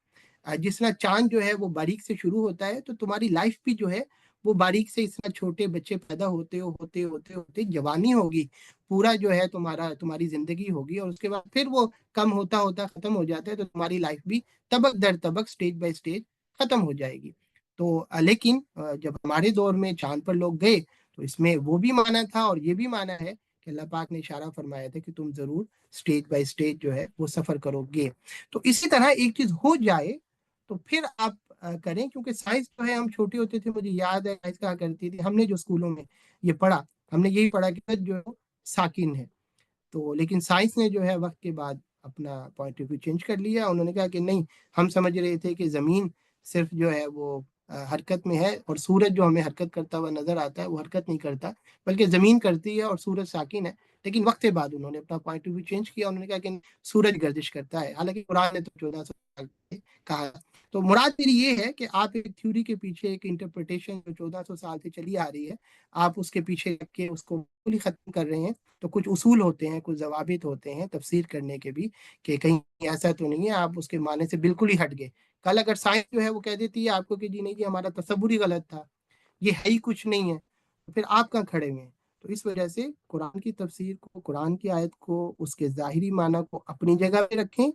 जिस तरह चांद जो है वो बारीक से शुरू होता है, तो तुम्हारी लाइफ भी जो है वो बारीक से, इस तरह छोटे बच्चे पैदा होते होते होते होते जवानी होगी, पूरा जो है तुम्हारी जिंदगी होगी, और उसके बाद फिर वो कम होता होता खत्म हो जाता है, तो तुम्हारी लाइफ भी तबक दर तबक, स्टेज बाय स्टेज खत्म हो जाएगी। तो लेकिन जब हमारे दौर में चांद पर लोग गए, तो इसमें वो भी माना था और ये भी माना है कि अल्लाह पाक ने इशारा फरमाया था कि तुम जरूर स्टेज बाय स्टेज जो है वो सफर करोगे। तो इसी तरह एक चीज हो जाए तो फिर आप करें, क्योंकि साइंस जो है, हम छोटे होते थे, मुझे याद है साइंस कहा करती थी, हमने जो स्कूलों में ये पढ़ा, हमने यही पढ़ा कि जो है साकिन है। तो लेकिन साइंस ने जो है वक्त के बाद अपना पॉइंट ऑफ व्यू चेंज कर लिया। उन्होंने कहा कि नहीं, हम समझ रहे थे कि जमीन सिर्फ जो है वो हरकत में है, और सूरज जो हमें हरकत करता हुआ नजर आता है वो हरकत नहीं करता, बल्कि जमीन करती है और सूरज साकिन है। लेकिन वक्त के बाद उन्होंने अपना पॉइंट ऑफ व्यू चेंज किया, उन्होंने कहा कि सूरज गर्दिश करता है, हालांकि कुरान ने तो 1400 साल पहले कहा। तो मुराद मेरी ये है कि आप एक थ्योरी के पीछे, एक इंटरप्रिटेशन जो 1400 साल से चली आ रही है, आप उसके पीछे रख के उसको बिल्कुल ही खत्म कर रहे हैं। तो कुछ उसूल होते हैं, कुछ जवाबित होते हैं तफसीर करने के भी, कि कहीं ऐसा तो नहीं है आप उसके माने से बिल्कुल ही हट गए। कल अगर साइंस जो है वो कह देती है आपको कि जी नहीं जी, हमारा तसव्वुर ही गलत था, ये है ही कुछ नहीं है, तो फिर आप कहाँ खड़े हुए हैं? तो इस वजह से कुरान की तफसीर को, कुरान की आयत को, उसके जाहिरी माना को अपनी जगह पे रखें,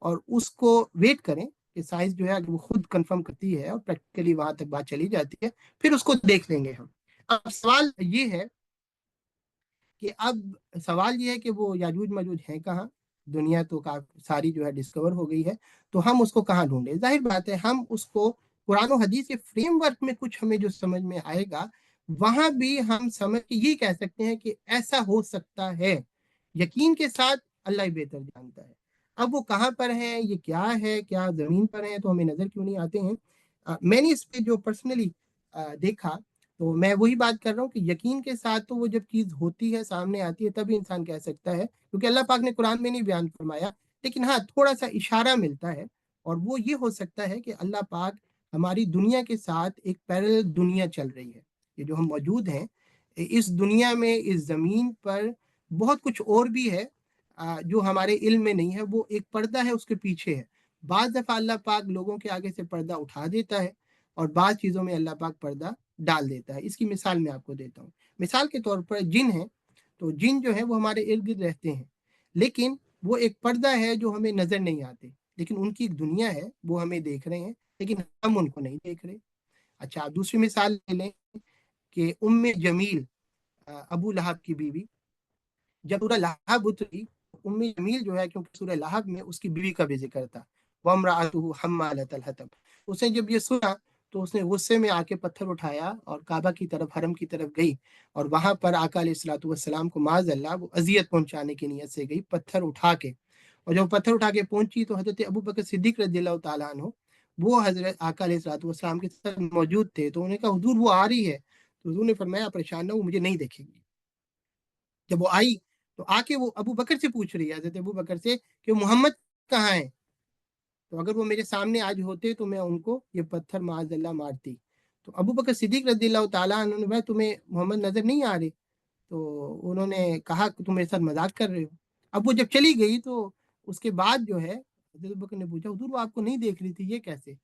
और उसको वेट करें कि साइंस जो है अगर वो खुद कंफर्म करती है और प्रैक्टिकली वहां तक बात चली जाती है, फिर उसको देख लेंगे हम। अब सवाल ये है कि अब सवाल ये है कि वो याजूज मजूज है कहाँ? दुनिया तो काफी सारी जो है डिस्कवर हो गई है, तो हम उसको कहाँ ढूंढे? जाहिर बात है, हम उसको कुरान और हदीस के फ्रेमवर्क में कुछ हमें जो समझ में आएगा, वहां भी हम समझ के ये कह सकते हैं कि ऐसा हो सकता है। यकीन के साथ अल्लाह ही बेहतर जानता है। अब वो कहाँ पर है, ये क्या है, क्या जमीन पर है, तो हमें नजर क्यों नहीं आते हैं? मैंने इस पे जो पर्सनली देखा, तो मैं वही बात कर रहा हूँ कि यकीन के साथ तो वो जब चीज होती है, सामने आती है, तभी इंसान कह सकता है, क्योंकि अल्लाह पाक ने कुरान में नहीं बयान फरमाया, लेकिन हाँ थोड़ा सा इशारा मिलता है। और वो ये हो सकता है कि अल्लाह पाक हमारी दुनिया के साथ एक पैरेलल दुनिया चल रही है, ये जो हम मौजूद हैं इस दुनिया में, इस जमीन पर बहुत कुछ और भी है जो हमारे इल्म में नहीं है। वो एक पर्दा है, उसके पीछे है। बाज दफा अल्लाह पाक लोगों के आगे से पर्दा उठा देता है, और बाज़ चीज़ों में अल्लाह पाक पर्दा डाल देता है। इसकी मिसाल मैं आपको देता हूँ। मिसाल के तौर पर जिन है, तो जिन जो है वो हमारे इर्द गिर्द रहते हैं, लेकिन वो एक पर्दा है जो हमें नजर नहीं आते, लेकिन उनकी एक दुनिया है, वो हमें देख रहे हैं, लेकिन हम उनको नहीं देख रहे। अच्छा, आप दूसरी मिसाल ले लें कि उम्मे जमील, अबू लहब की बीवी, जब सूरह लहब उतरी, उम्मे जमील जो है, क्योंकि सूरह लहब में उसकी बीवी का भी जिक्र था, वम्राअतुहु हम्मालतल हतब, उसने जब ये सुना तो उसने गुस्से में आके पत्थर उठाया और काबा की तरफ, हरम की तरफ गई, और वहां पर आका अलैहिस्सलातु वस्सलाम को माज़अल्लाह वो अजियत पहुंचाने की नीयत से गई पत्थर उठा के। और जब पत्थर उठा के पहुंची तो हजरत अबू बकर सिद्दीक रज़ियल्लाहु ताला अन्हु वो हजरत आका अलैहिस्सलातु वस्सलाम के साथ मौजूद थे, तो उन्होंने कहा हुजूर वो आ रही है। तो हुजूर ने फरमाया परेशान ना, वो मुझे नहीं देखेगी। जब वो आई तो आके वो अबू बकर से पूछ रही है, हजरत अबू बकर से, कि मोहम्मद कहाँ है? तो अगर वो मेरे सामने आज होते तो मैं उनको ये पत्थर माजल्ला मारती। तो अबू बकर सिद्दीक रज़ियल्लाहु ताला अन्हु ने, भाई तुम्हें मोहम्मद नजर नहीं आ रहे? तो उन्होंने कहा कि तुम मेरे साथ मजाक कर रहे हो। अब वो जब चली गई तो उसके बाद जो है हजरत अबू बकर ने पूछा, हुजूर वो आपको नहीं देख रही थी, ये कैसे?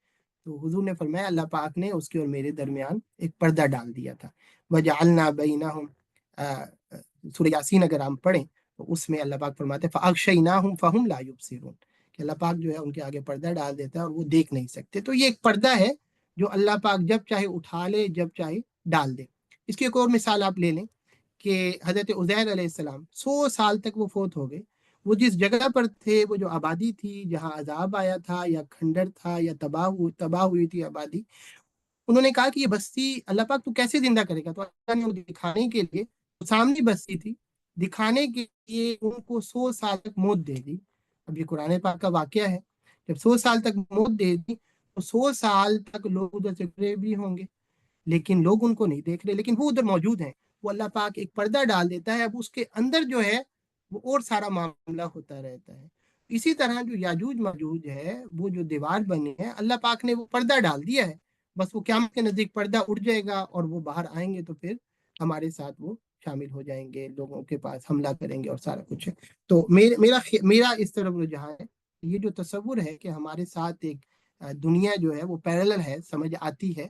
तो हुजूर ने फरमाया अल्लाह पाक ने उसके और मेरे दरमियान एक पर्दा डाल दिया था। वजअलना बैनहुम, सूरह यासीन अगर हम पढ़ें तो उसमें अल्लाह पाक फरमाते हैं फअगशयनाहुम फहुम ला युबसिरून, कि अल्लाह पाक जो है उनके आगे पर्दा डाल देता है और वो देख नहीं सकते। तो ये एक पर्दा है जो अल्लाह पाक जब चाहे उठा ले, जब चाहे डाल दे। इसकी एक और मिसाल आप ले लें कि हजरत उज़ैर अलैहिस्सलाम 100 साल तक वो फोत हो गए। वो जिस जगह पर थे, वो जो आबादी थी जहाँ अजाब आया था या खंडर था या तबाह हुई थी आबादी, उन्होंने कहा कि ये बस्ती अल्लाह पाक तू कैसे जिंदा करेगा? तो अल्लाह ने उनको दिखाने के लिए, तो सामने बस्ती थी, दिखाने के लिए उनको 100 साल तक मौत दे दी। अब ये कुरान पाक का वाकया है। जब 100 साल तक मौत दे दी तो 100 साल तक लोग उधर से गुजरे भी होंगे, लेकिन लोग उनको नहीं देख रहे, लेकिन वो उधर मौजूद हैं। वो अल्लाह पाक एक पर्दा डाल देता है, अब उसके अंदर जो है वो और सारा मामला होता रहता है। इसी तरह जो याजूज माजूज है, वो जो दीवार बनी है, अल्लाह पाक ने वो पर्दा डाल दिया है। बस वो क़यामत के नजदीक पर्दा उठ जाएगा और वो बाहर आएंगे, तो फिर हमारे साथ वो شامل ہو جائیں گے، لوگوں کے پاس حملہ کریں گے اور سارا کچھ ہے۔ تو میرا اس طرف رجحان ہے، یہ جو تصور ہے کہ ہمارے ساتھ ایک دنیا جو ہے وہ پیرلل ہے، سمجھ آتی ہے،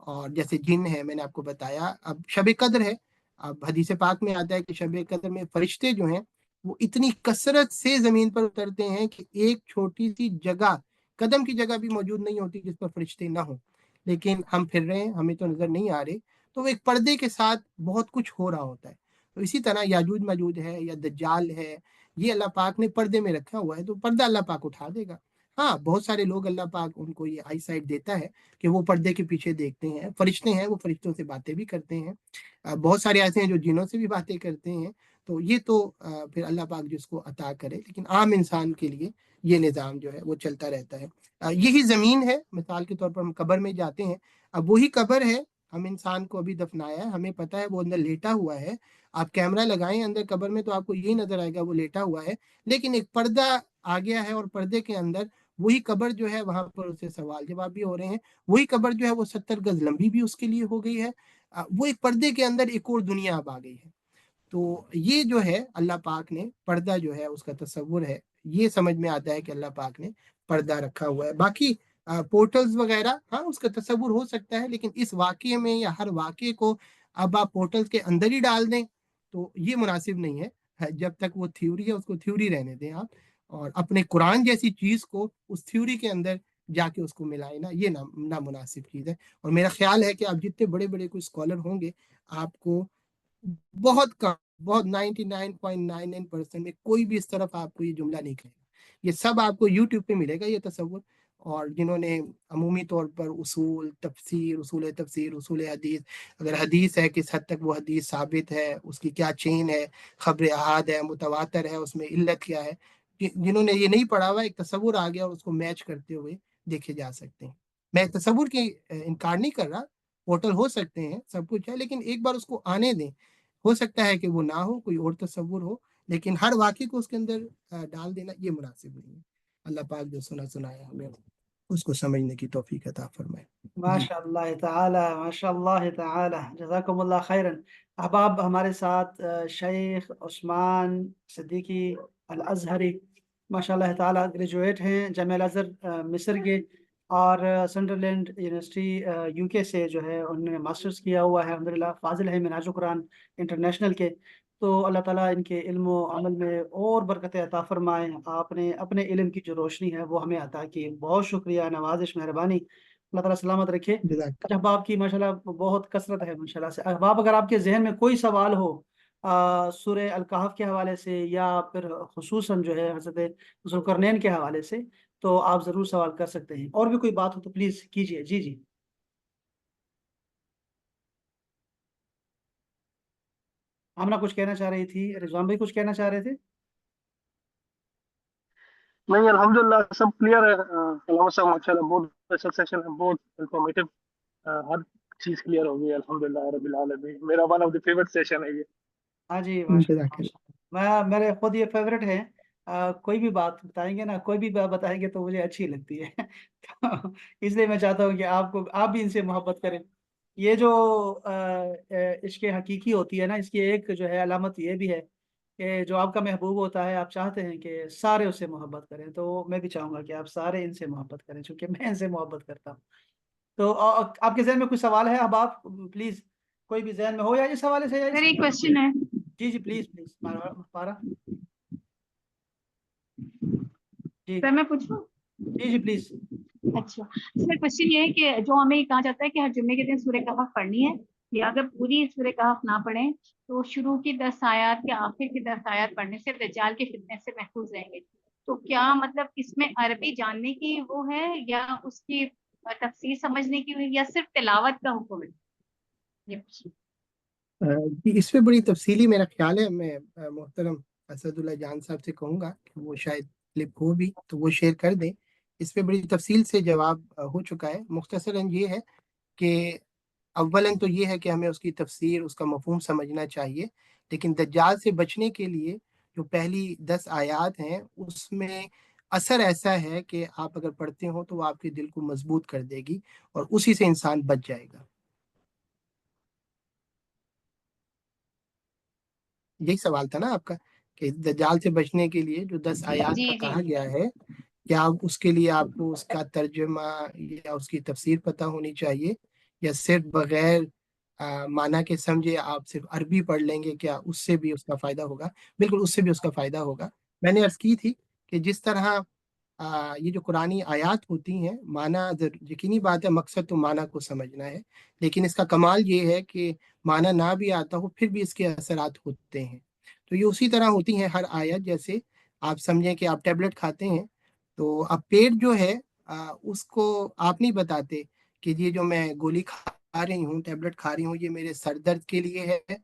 اور جیسے جن ہے میں نے آپ کو بتایا، اب شب قدر ہے، اب حدیث پاک میں آتا ہے کہ شب قدر میں فرشتے جو ہیں وہ اتنی کثرت سے زمین پر اترتے ہیں کہ ایک چھوٹی سی جگہ، قدم کی جگہ بھی موجود نہیں ہوتی جس پر فرشتے نہ ہوں، لیکن ہم پھر رہے ہیں، ہمیں تو نظر نہیں آ رہے، تو وہ ایک پردے کے ساتھ بہت کچھ ہو رہا ہوتا ہے۔ تو اسی طرح یاجوج ماجوج ہے یا دجال ہے، یہ اللہ پاک نے پردے میں رکھا ہوا ہے، تو پردہ اللہ پاک اٹھا دے گا۔ ہاں، بہت سارے لوگ اللہ پاک ان کو یہ آئی سائٹ دیتا ہے کہ وہ پردے کے پیچھے دیکھتے ہیں، فرشتے ہیں وہ فرشتوں سے باتیں بھی کرتے ہیں، بہت سارے ایسے ہیں جو جنوں سے بھی باتیں کرتے ہیں، تو یہ تو پھر اللہ پاک جس کو عطا کرے، لیکن عام انسان کے لیے یہ نظام جو ہے وہ چلتا رہتا ہے۔ یہی زمین ہے، مثال کے طور پر ہم قبر میں جاتے ہیں، اب وہی قبر ہے، ہم انسان کو ابھی دفنایا ہے، ہمیں پتہ ہے وہ اندر لیٹا ہوا ہے، آپ کیمرہ لگائیں اندر قبر میں تو آپ کو یہی نظر آئے گا وہ لیٹا ہوا ہے، لیکن ایک پردہ آ گیا ہے، اور پردے کے اندر وہی قبر جو ہے وہاں پر اسے سوال جواب بھی ہو رہے ہیں، وہی قبر جو ہے وہ 70 گز لمبی بھی اس کے لیے ہو گئی ہے، وہ ایک پردے کے اندر ایک اور دنیا اب آ گئی ہے۔ تو یہ جو ہے اللہ پاک نے پردہ جو ہے اس کا تصور ہے، یہ سمجھ میں آتا ہے کہ اللہ پاک نے پردہ رکھا ہوا ہے۔ باقی پورٹلز وغیرہ، ہاں اس کا تصور ہو سکتا ہے، لیکن اس واقعے میں یا ہر واقعے کو اب آپ پورٹلز کے اندر ہی ڈال دیں تو یہ مناسب نہیں ہے۔ جب تک وہ تھیوری ہے اس کو تھیوری رہنے دیں آپ، اور اپنے قرآن جیسی چیز کو اس تھیوری کے اندر جا کے اس کو ملائیں نا، یہ نامناسب چیز ہے۔ اور میرا خیال ہے کہ آپ جتنے بڑے بڑے کوئی اسکالر ہوں گے، آپ کو بہت کم، بہت 99.99% میں کوئی بھی اس طرف آپ کو یہ جملہ نہیں کہے گا، یہ سب آپ کو یوٹیوب پہ ملے گا یہ تصور۔ اور جنہوں نے عمومی طور پر اصول تفسیر، اصول حدیث، اگر حدیث ہے کس حد تک وہ حدیث ثابت ہے، اس کی کیا چین ہے، خبر احاد ہے، متواتر ہے، اس میں علت کیا ہے، جنہوں نے یہ نہیں پڑھا ہوا، ایک تصور آ گیا اور اس کو میچ کرتے ہوئے دیکھے جا سکتے ہیں۔ میں تصور کی انکار نہیں کر رہا، پورٹل ہو سکتے ہیں، سب کچھ ہے، لیکن ایک بار اس کو آنے دیں، ہو سکتا ہے کہ وہ نہ ہو، کوئی اور تصور ہو، لیکن ہر واقعے کو اس کے اندر ڈال دینا یہ مناسب نہیں ہے۔ اللہ پاک جو سنایا ہمیں اس کو سمجھنے کی توفیق عطا فرمائے۔ جی ماشاء اللہ تعالی، ماشاء اللہ تعالی، جزاکم اللہ خیرن۔ احباب، ہمارے ساتھ شیخ عثمان صدیقی الازہری ماشاء اللہ تعالی گریجویٹ ہیں جامعہ الازہر مصر کے، اور سنڈرلینڈ یونیورسٹی یو کے سے جو ہے انہوں نے ماسٹرز کیا ہوا ہے، الحمدللہ فاضل ہے منہاج القرآن انٹرنیشنل کے۔ تو اللہ تعالیٰ ان کے علم و عمل میں اور برکت عطا فرمائے۔ آپ نے اپنے علم کی جو روشنی ہے وہ ہمیں عطا کی، بہت شکریہ، نوازش، مہربانی، اللہ تعالیٰ سلامت رکھے۔ جزاک احباب کی ماشاءاللہ بہت کثرت ہے ماشاءاللہ سے۔ احباب، اگر آپ کے ذہن میں کوئی سوال ہو سورہ الکہف کے حوالے سے، یا پھر خصوصاً جو ہے حضرت ذوالقرنین کے حوالے سے، تو آپ ضرور سوال کر سکتے ہیں۔ اور بھی کوئی بات ہو تو پلیز کیجیے۔ جی جی، آمنہ کچھ کہنا چاہ رہی تھی، رضوان بھائی کچھ کہنا چاہ رہے تھے۔ نہیں، الحمدللہ سب کلیئر ہے۔ علامہ صاحب ماشاء اللہ بہت اچھا سیشن ہے، بہت انفارمیٹو، ہر چیز کلیئر ہو گئی الحمدللہ رب العالمین۔ میرا one of the favourite session ہے یہ۔ ہاں جی، ماشاء اللہ جزاک ماشاء اللہ، میرے خود یہ فیوریٹ ہے۔ کوئی بھی بات بتائیں گے نا، کوئی بھی بات بتائیں گے تو مجھے اچھی لگتی ہے تو اس لیے میں چاہتا ہوں کہ آپ بھی ان سے محبت کریں۔ یہ جو عشق حقیقی ہوتی ہے نا، اس کی ایک جو ہے علامت یہ بھی ہے کہ جو آپ کا محبوب ہوتا ہے، آپ چاہتے ہیں کہ سارے اس سے محبت کریں، تو میں بھی چاہوں گا کہ آپ سارے ان سے محبت کریں، چونکہ میں ان سے محبت کرتا ہوں۔ تو آپ کے ذہن میں کوئی سوال ہے؟ اب آپ پلیز، کوئی بھی ذہن میں ہو، یا اس حوالے سے یا سر ایک کوشچن ہے۔ جی جی، پلیز پلیز پارا، جی سر میں پوچھوں؟ جی جی پلیز۔ اچھا سر، کوشچن یہ ہے کہ جو ہمیں کہا جاتا ہے کہ ہر جمعے کے دن سورہ کہف پڑھنی ہے، یا اگر پوری سورہ کہف نہ پڑھیں تو شروع کی 10 آیات یا آخر کی 10 آیات پڑھنے سے دجال کے فتنے سے محفوظ رہیں گے، تو کیا مطلب اس میں عربی جاننے کی وہ ہے، یا اس کی تفسیر سمجھنے کی، یا صرف تلاوت کا حکم ہے؟ یہ جی، اس پہ بڑی تفصیلی میرا خیال ہے، میں محترم اسد اللہ جان صاحب سے کہوں گا کہ وہ شاید کلپ ہو بھی تو وہ شیئر کر دیں، اس پہ بڑی تفصیل سے جواب ہو چکا ہے۔ مختصراً یہ ہے کہ اولاً تو یہ ہے کہ ہمیں اس کی تفسیر، اس کا مفہوم سمجھنا چاہیے، لیکن دجال سے بچنے کے لیے جو پہلی 10 آیات ہیں اس میں اثر ایسا ہے کہ آپ اگر پڑھتے ہو تو وہ آپ کے دل کو مضبوط کر دے گی اور اسی سے انسان بچ جائے گا۔ यही सवाल था ना आपका, कि दज्जाल से बचने के लिए जो 10 आयात जी का जी कहा गया है, क्या उसके लिए आपको उसका तर्जुमा या उसकी तफसीर पता होनी चाहिए, या सिर्फ बगैर माना के समझे आप सिर्फ अरबी पढ़ लेंगे, क्या उससे भी उसका फ़ायदा होगा? बिल्कुल, उससे भी उसका फ़ायदा होगा। मैंने अर्ज़ की थी कि जिस तरह ये जो कुरानी आयात होती हैं, माना यकीनी बात है, मकसद तो माना को समझना है, लेकिन इसका कमाल ये है कि माना ना भी आता हो फिर भी इसके असरात होते हैं। तो ये उसी तरह होती हैं हर आयत। जैसे आप समझें कि आप टैबलेट खाते हैं, तो अब पेट जो है उसको आप नहीं बताते कि ये जो मैं गोली खा रही हूँ, टैबलेट खा रही हूँ, ये मेरे सर दर्द के लिए है,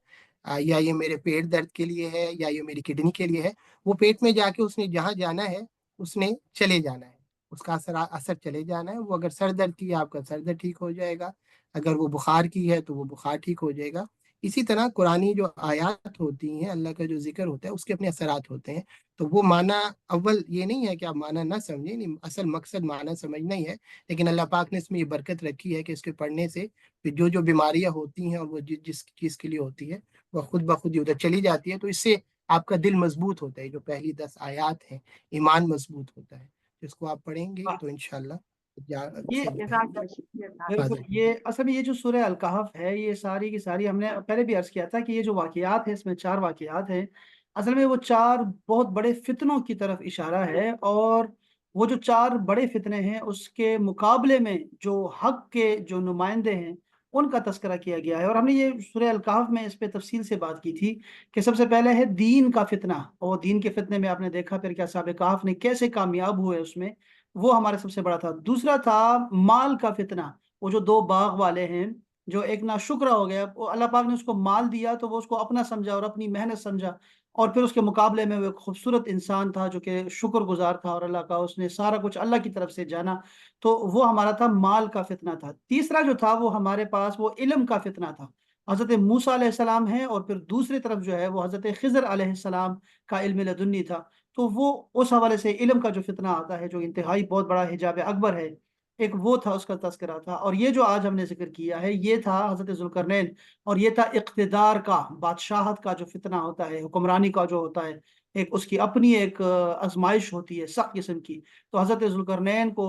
या ये मेरे पेट दर्द के लिए है, या ये मेरी किडनी के लिए है। वो पेट में जाके उसने जहाँ जाना है उसने चले जाना है, उसका असर चले जाना है। वो अगर सर दर्द की है, आपका सर दर्द ठीक हो जाएगा, अगर वो बुखार की है तो वो बुखार ठीक हो जाएगा। इसी तरह कुरानी जो आयात होती हैं, अल्लाह का जो जिक्र होता है, उसके अपने असरात होते हैं। तो वो माना, अव्वल ये नहीं है कि आप माना ना समझें, नहीं, असल मकसद माना समझना ही है। लेकिन अल्लाह पाक ने इसमें ये बरकत रखी है कि इसके पढ़ने से फिर जो जो बीमारियां होती हैं और वो जिस चीज़ के लिए होती है, वह खुद ब खुद ही उधर चली जाती है। तो इससे आपका दिल मजबूत होता है। जो पहली 10 आयात हैं, ईमान मजबूत होता है। जिसको आप पढ़ेंगे वाह, तो इंशाल्लाह ये से जो है बिल्कुल, फायदा। ये असल में ये जो सूरह अल कहफ है, ये सारी की सारी हमने पहले भी अर्ज किया था कि ये जो वाकयात है, इसमें 4 वाकयात हैं। असल में वो 4 बहुत बड़े फितनों की तरफ इशारा है, और वो जो 4 बड़े फितने हैं उसके मुकाबले में जो हक के जो नुमाइंदे हैं उनका तस्करा किया गया है। और हमने ये सूरह अल कहफ में इस पे तफसील से बात की थी कि सबसे पहले है दीन का फितना, और दीन के फितने में आपने देखा फिर क्या साहब कहफ ने कैसे कामयाब हुए उसमें, वो हमारे सबसे बड़ा था। दूसरा था माल का फितना, वो जो 2 बाग वाले हैं, जो एक ना शुक्र हो गया, वो अल्लाह पाक ने उसको माल दिया तो वो उसको अपना समझा और अपनी मेहनत समझा, और फिर उसके मुकाबले में वो एक खूबसूरत इंसान था जो कि शुक्रगुजार था और अल्लाह का उसने सारा कुछ अल्लाह की तरफ से जाना। तो वो हमारा था माल का फितना था। तीसरा जो था वो हमारे पास वो इल्म का फितना था। हजरत मूसा अलैहिस्सलाम है, और फिर दूसरी तरफ जो है वो हजरत खिज़र अलैहिस्सलाम का इल्म लदुन्नी था। तो वो उस हवाले से इल्म का जो फितना आता है, जो इंतहाई बहुत बड़ा हिजाब अकबर है, एक वो था, उसका तस्करा था। और ये जो आज हमने जिक्र किया है, ये था हजरत जुल्करनैन, और ये था इक़्तिदार का, बादशाहत का जो फितना होता है, हुक्मरानी का जो होता है, एक उसकी अपनी एक आजमाइश होती है सख्त किस्म की। तो हजरत जुल्करनैन को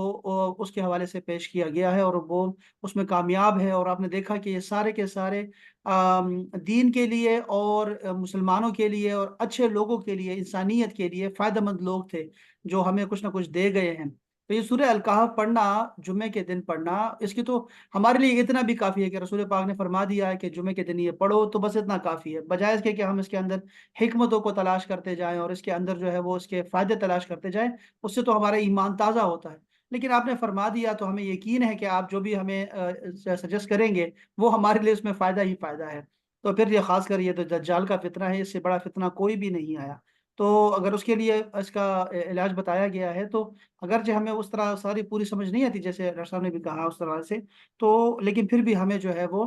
उसके हवाले से पेश किया गया है, और वो उसमें कामयाब है। और आपने देखा कि ये सारे के सारे दीन के लिए और मुसलमानों के लिए और अच्छे लोगों के लिए, इंसानियत के लिए फ़ायदेमंद लोग थे, जो हमें कुछ ना कुछ दे गए हैं। तो ये सूरह अल कहफ पढ़ना, जुमे के दिन पढ़ना, इसकी तो हमारे लिए इतना भी काफ़ी है कि रसूल पाक ने फरमा दिया है कि जुमे के दिन ये पढ़ो, तो बस इतना काफ़ी है, बजाय इसके कि हम इसके अंदर हिकमतों को तलाश करते जाएं और इसके अंदर जो है वो इसके फ़ायदे तलाश करते जाएं। उससे तो हमारा ईमान ताज़ा होता है। लेकिन आपने फरमा दिया तो हमें यकीन है कि आप जो भी हमें सजेस्ट करेंगे वो हमारे लिए उसमें फ़ायदा ही फ़ायदा है। तो फिर ये खासकर ये तो दज्जाल का फितना है, इससे बड़ा फितना कोई भी नहीं आया। तो अगर उसके लिए इसका इलाज बताया गया है, तो अगरचे हमें उस तरह सारी पूरी समझ नहीं आती जैसे डॉक्टर साहब ने भी कहा उस तरह से, तो लेकिन फिर भी हमें जो है वो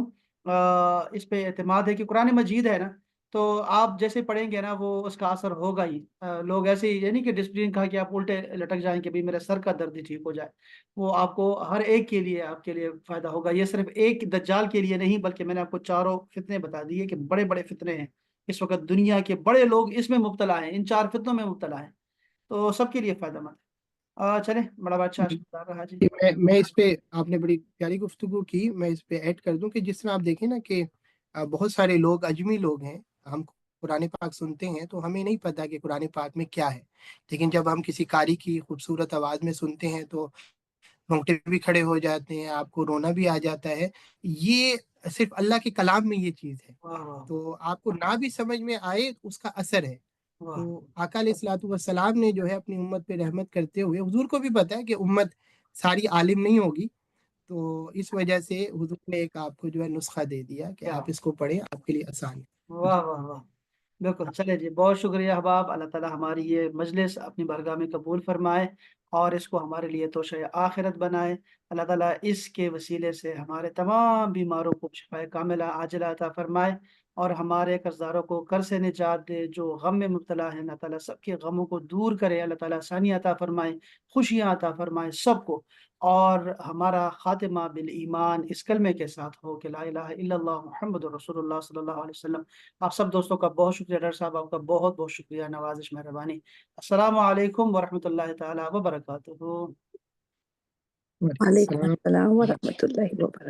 इस पे एतमाद है कि कुरान मजीद है ना, तो आप जैसे पढ़ेंगे ना वो उसका असर होगा ही। लोग ऐसे ही, यानी कि डिसिप्लिन कहा कि आप उल्टे लटक जाएं कि भाई मेरे सर का दर्द ही ठीक हो जाए, वो आपको हर एक के लिए, आपके लिए फायदा होगा। ये सिर्फ एक दज्जाल के लिए नहीं, बल्कि मैंने आपको चारों फितने बता दिए कि बड़े बड़े फितने हैं। इस वक्त दुनिया के बड़े लोग इसमें मुब्तला हैं, इन 4 फितनों में मुब्तला हैं, तो सबके लिए फायदेमंद है। चले, बड़ा अच्छा शुक्रिया रहा जी। मैं इस पे, आपने बड़ी प्यारी गुफ्तगू की, मैं इस पे ऐड कर दूं कि जिस तरह आप देखें ना कि बहुत सारे लोग अजमी लोग हैं, हम कुरान पाक सुनते हैं तो हमें नहीं पता कि कुरान पाक में क्या है, लेकिन जब हम किसी कारी की खूबसूरत आवाज़ में सुनते हैं तो रोंगटे भी खड़े हो जाते हैं, आपको रोना भी आ जाता है। ये सिर्फ अल्लाह के कलाम में ये चीज़ है। वाह वाह तो आपको ना भी समझ में आए, उसका असर है। वाह। तो आका अलैहिस्सलातु वस्सलाम ने जो है अपनी उम्मत पे रहमत करते हुए, हुजूर को भी पता है कि उम्मत सारी आलिम नहीं होगी, तो इस वजह से हुजूर ने एक आपको जो है नुस्खा दे दिया कि क्या, आप इसको पढ़ें, आपके लिए आसान है वाह जी। वाह वाह। बिल्कुल, चले जी, बहुत शुक्रिया अहबाब। अल्लाह ताला हमारी ये मजलिस अपनी बारगाह में कबूल फरमाए, और इसको हमारे लिए तोशे आखिरत बनाए। अल्लाह ताला इसके वसीले से हमारे तमाम बीमारों को शिफाए कामिला आजिला अता फरमाए। اور ہمارے قرضداروں کو قرض سے نجات دے، جو غم میں مبتلا ہے اللہ تعالیٰ سب کے غموں کو دور کرے، اللہ تعالیٰ آسانی عطا فرمائے، خوشیاں عطا فرمائے سب کو، اور ہمارا خاتمہ بالایمان اس کلمے کے ساتھ ہو کہ لا الہ الا اللہ محمد رسول اللہ صلی اللہ علیہ وسلم۔ آپ سب دوستوں کا بہت شکریہ، ڈاکٹر صاحب آپ کا بہت بہت شکریہ، نوازش مہربانی۔ السلام علیکم ورحمۃ اللہ تعالیٰ وبرکاتہ۔ وعلیکم وعلیکم السلام السلام ورحمۃ اللہ وبرکاتہ۔